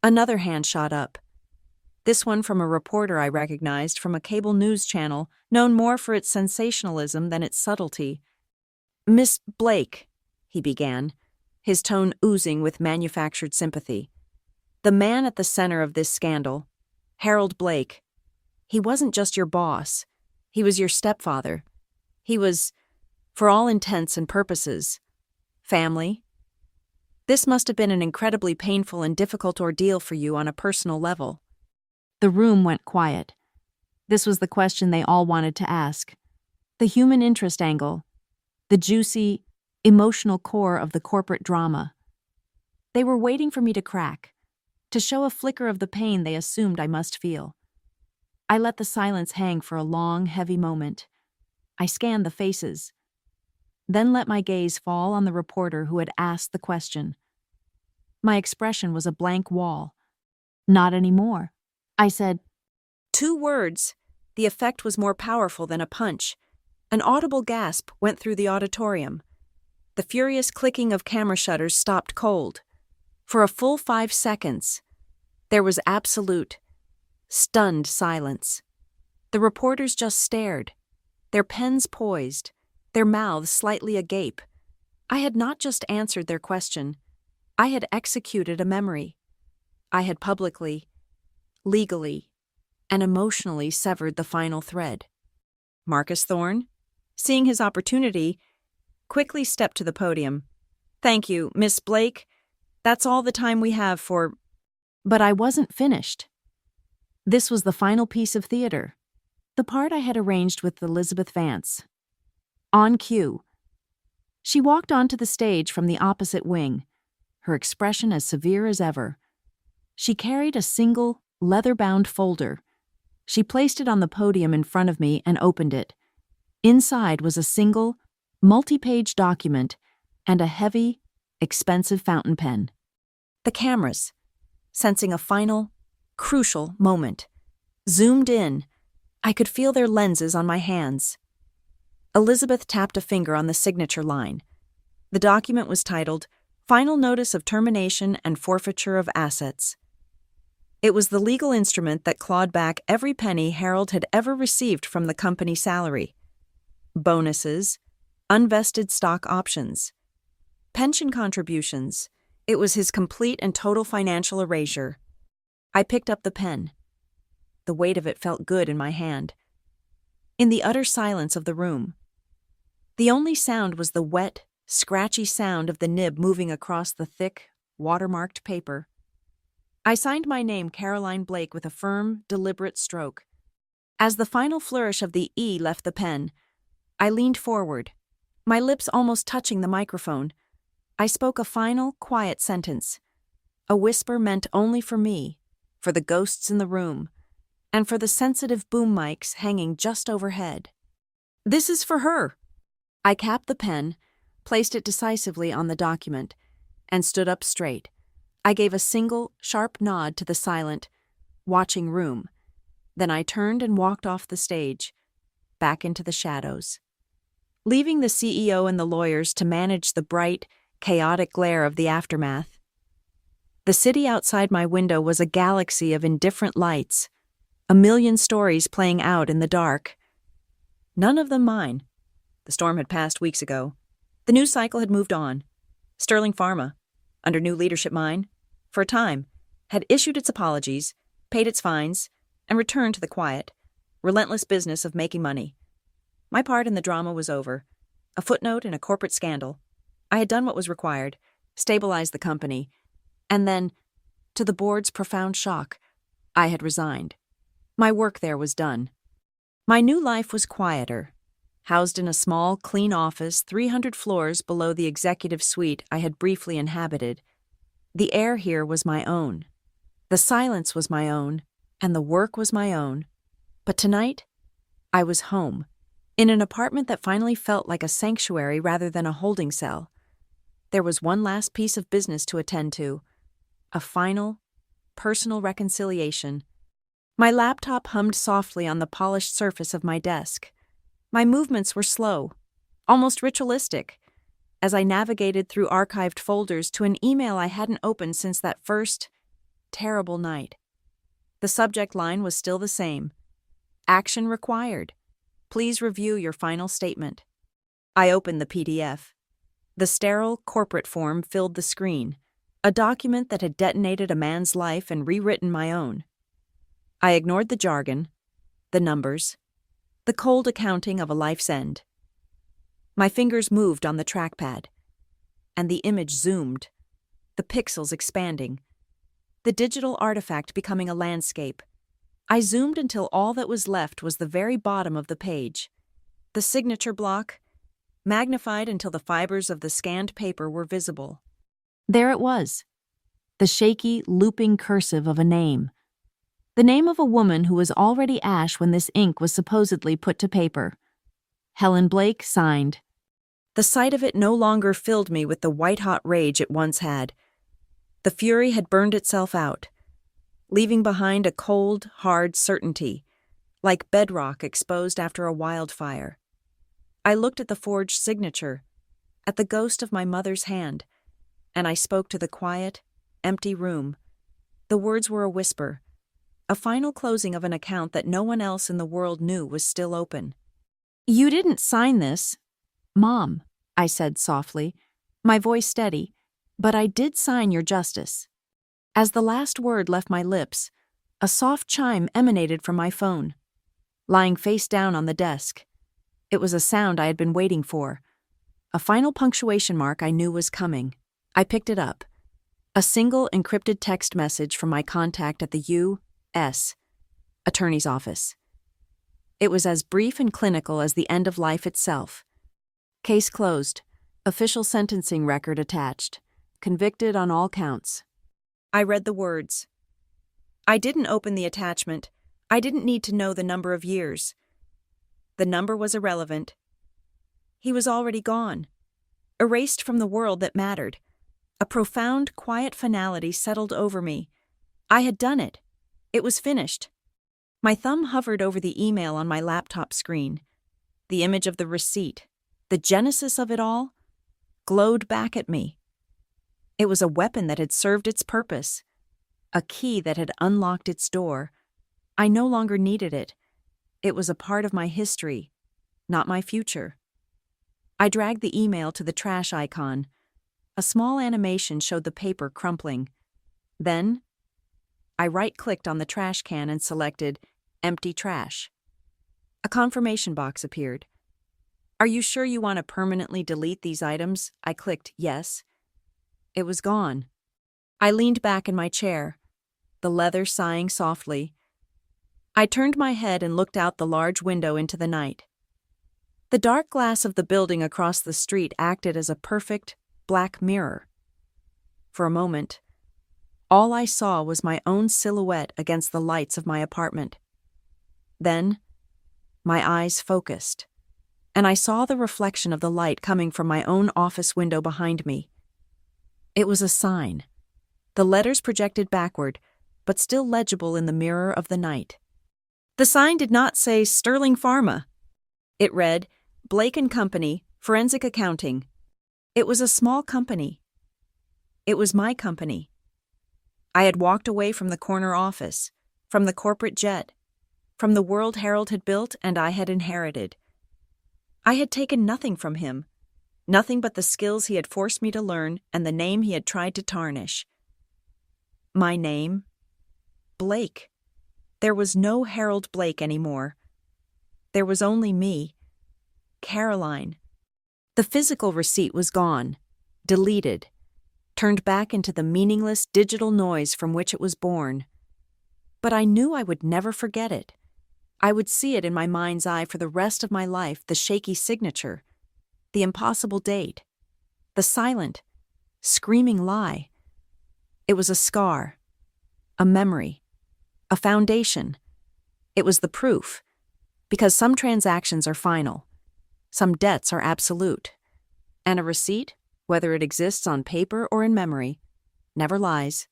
Another hand shot up. This one from a reporter I recognized from a cable news channel known more for its sensationalism than its subtlety. "Miss Blake," he began, his tone oozing with manufactured sympathy, The man at the center of this scandal, Harold Blake, he wasn't just your boss. He was your stepfather. He was, for all intents and purposes, family. This must have been an incredibly painful and difficult ordeal for you on a personal level. The room went quiet. This was the question they all wanted to ask. The human interest angle. The juicy, emotional core of the corporate drama. They were waiting for me to crack, to show a flicker of the pain they assumed I must feel. I let the silence hang for a long, heavy moment. I scanned the faces, then let my gaze fall on the reporter who had asked the question. My expression was a blank wall. Not anymore. I said, 2 words. The effect was more powerful than a punch. An audible gasp went through the auditorium. The furious clicking of camera shutters stopped cold. For a full 5 seconds, there was absolute, stunned silence. The reporters just stared, their pens poised, their mouths slightly agape. I had not just answered their question, I had executed a memory. I had publicly, legally, and emotionally severed the final thread. Marcus Thorne, seeing his opportunity, quickly stepped to the podium. "Thank you, Miss Blake. That's all the time we have for—" But I wasn't finished. This was the final piece of theater, the part I had arranged with Elizabeth Vance. On cue, she walked onto the stage from the opposite wing, her expression as severe as ever. She carried a single, leather-bound folder. She placed it on the podium in front of me and opened it. Inside was a single, multi-page document and a heavy, expensive fountain pen. The cameras, sensing a final, crucial moment, zoomed in. I could feel their lenses on my hands. Elizabeth tapped a finger on the signature line. The document was titled, "Final Notice of Termination and Forfeiture of Assets." It was the legal instrument that clawed back every penny Harold had ever received from the company salary. Bonuses, unvested stock options, pension contributions. It was his complete and total financial erasure. I picked up the pen. The weight of it felt good in my hand. In the utter silence of the room, the only sound was the wet, scratchy sound of the nib moving across the thick, watermarked paper. I signed my name, Caroline Blake, with a firm, deliberate stroke. As the final flourish of the E left the pen, I leaned forward, my lips almost touching the microphone. I spoke a final, quiet sentence, a whisper meant only for me, for the ghosts in the room, and for the sensitive boom mics hanging just overhead. "This is for her." I capped the pen, placed it decisively on the document, and stood up straight. I gave a single, sharp nod to the silent, watching room. Then I turned and walked off the stage, back into the shadows. Leaving the CEO and the lawyers to manage the bright, chaotic glare of the aftermath. The city outside my window was a galaxy of indifferent lights, a million stories playing out in the dark. None of them mine. The storm had passed weeks ago. The news cycle had moved on. Sterling Pharma, under new leadership mine, for a time, had issued its apologies, paid its fines, and returned to the quiet, relentless business of making money. My part in the drama was over. A footnote in a corporate scandal. I had done what was required, stabilized the company, and then, to the board's profound shock, I had resigned. My work there was done. My new life was quieter, housed in a small, clean office 300 floors below the executive suite I had briefly inhabited. The air here was my own. The silence was my own, and the work was my own. But tonight, I was home, in an apartment that finally felt like a sanctuary rather than a holding cell. There was one last piece of business to attend to, a final, personal reconciliation. My laptop hummed softly on the polished surface of my desk. My movements were slow, almost ritualistic, as I navigated through archived folders to an email I hadn't opened since that first, terrible night. The subject line was still the same. Action required. Please review your final statement. I opened the PDF. The sterile corporate form filled the screen, A document that had detonated a man's life and rewritten my own. I ignored the jargon, the numbers, the cold accounting of a life's end. My fingers moved on the trackpad, and the image zoomed, the pixels expanding, the digital artifact becoming a landscape. I zoomed until all that was left was the very bottom of the page, the signature block, magnified until the fibers of the scanned paper were visible. There it was, the shaky, looping cursive of a name. The name of a woman who was already ash when this ink was supposedly put to paper. Helen Blake, signed. The sight of it no longer filled me with the white-hot rage it once had. The fury had burned itself out, leaving behind a cold, hard certainty, like bedrock exposed after a wildfire. I looked at the forged signature, at the ghost of my mother's hand, and I spoke to the quiet, empty room. The words were a whisper, a final closing of an account that no one else in the world knew was still open. "You didn't sign this, Mom," I said softly, my voice steady, "but I did sign your justice." As the last word left my lips, a soft chime emanated from my phone. Lying face down on the desk, it was a sound I had been waiting for, a final punctuation mark I knew was coming. I picked it up. A single encrypted text message from my contact at the U.S. Attorney's Office. It was as brief and clinical as the end of life itself. Case closed. Official sentencing record attached. Convicted on all counts. I read the words. I didn't open the attachment. I didn't need to know the number of years. The number was irrelevant. He was already gone, erased from the world that mattered. A profound, quiet finality settled over me. I had done it. It was finished. My thumb hovered over the email on my laptop screen. The image of the receipt, the genesis of it all, glowed back at me. It was a weapon that had served its purpose, a key that had unlocked its door. I no longer needed it. It was a part of my history, not my future. I dragged the email to the trash icon. A small animation showed the paper crumpling. Then, I right-clicked on the trash can and selected Empty Trash. A confirmation box appeared. Are you sure you want to permanently delete these items? I clicked yes. It was gone. I leaned back in my chair, the leather sighing softly. I turned my head and looked out the large window into the night. The dark glass of the building across the street acted as a perfect, black mirror. For a moment, all I saw was my own silhouette against the lights of my apartment. Then, my eyes focused, and I saw the reflection of the light coming from my own office window behind me. It was a sign, the letters projected backward, but still legible in the mirror of the night. The sign did not say Sterling Pharma. It read, Blake & Company, Forensic Accounting. It was a small company. It was my company. I had walked away from the corner office, from the corporate jet, from the world Harold had built and I had inherited. I had taken nothing from him, nothing but the skills he had forced me to learn and the name he had tried to tarnish. My name? Blake. There was no Harold Blake anymore. There was only me, Caroline. The physical receipt was gone, deleted, turned back into the meaningless digital noise from which it was born. But I knew I would never forget it. I would see it in my mind's eye for the rest of my life, the shaky signature, the impossible date, the silent, screaming lie. It was a scar, a memory, a foundation. It was the proof, because some transactions are final. Some debts are absolute, and a receipt, whether it exists on paper or in memory, never lies.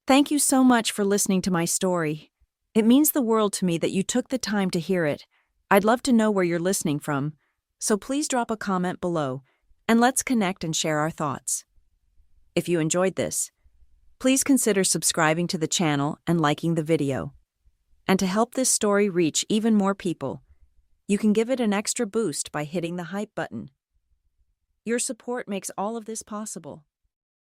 Thank you so much for listening to my story. It means the world to me that you took the time to hear it. I'd love to know where you're listening from, so please drop a comment below, and let's connect and share our thoughts. If you enjoyed this, please consider subscribing to the channel and liking the video. And to help this story reach even more people, you can give it an extra boost by hitting the hype button. Your support makes all of this possible.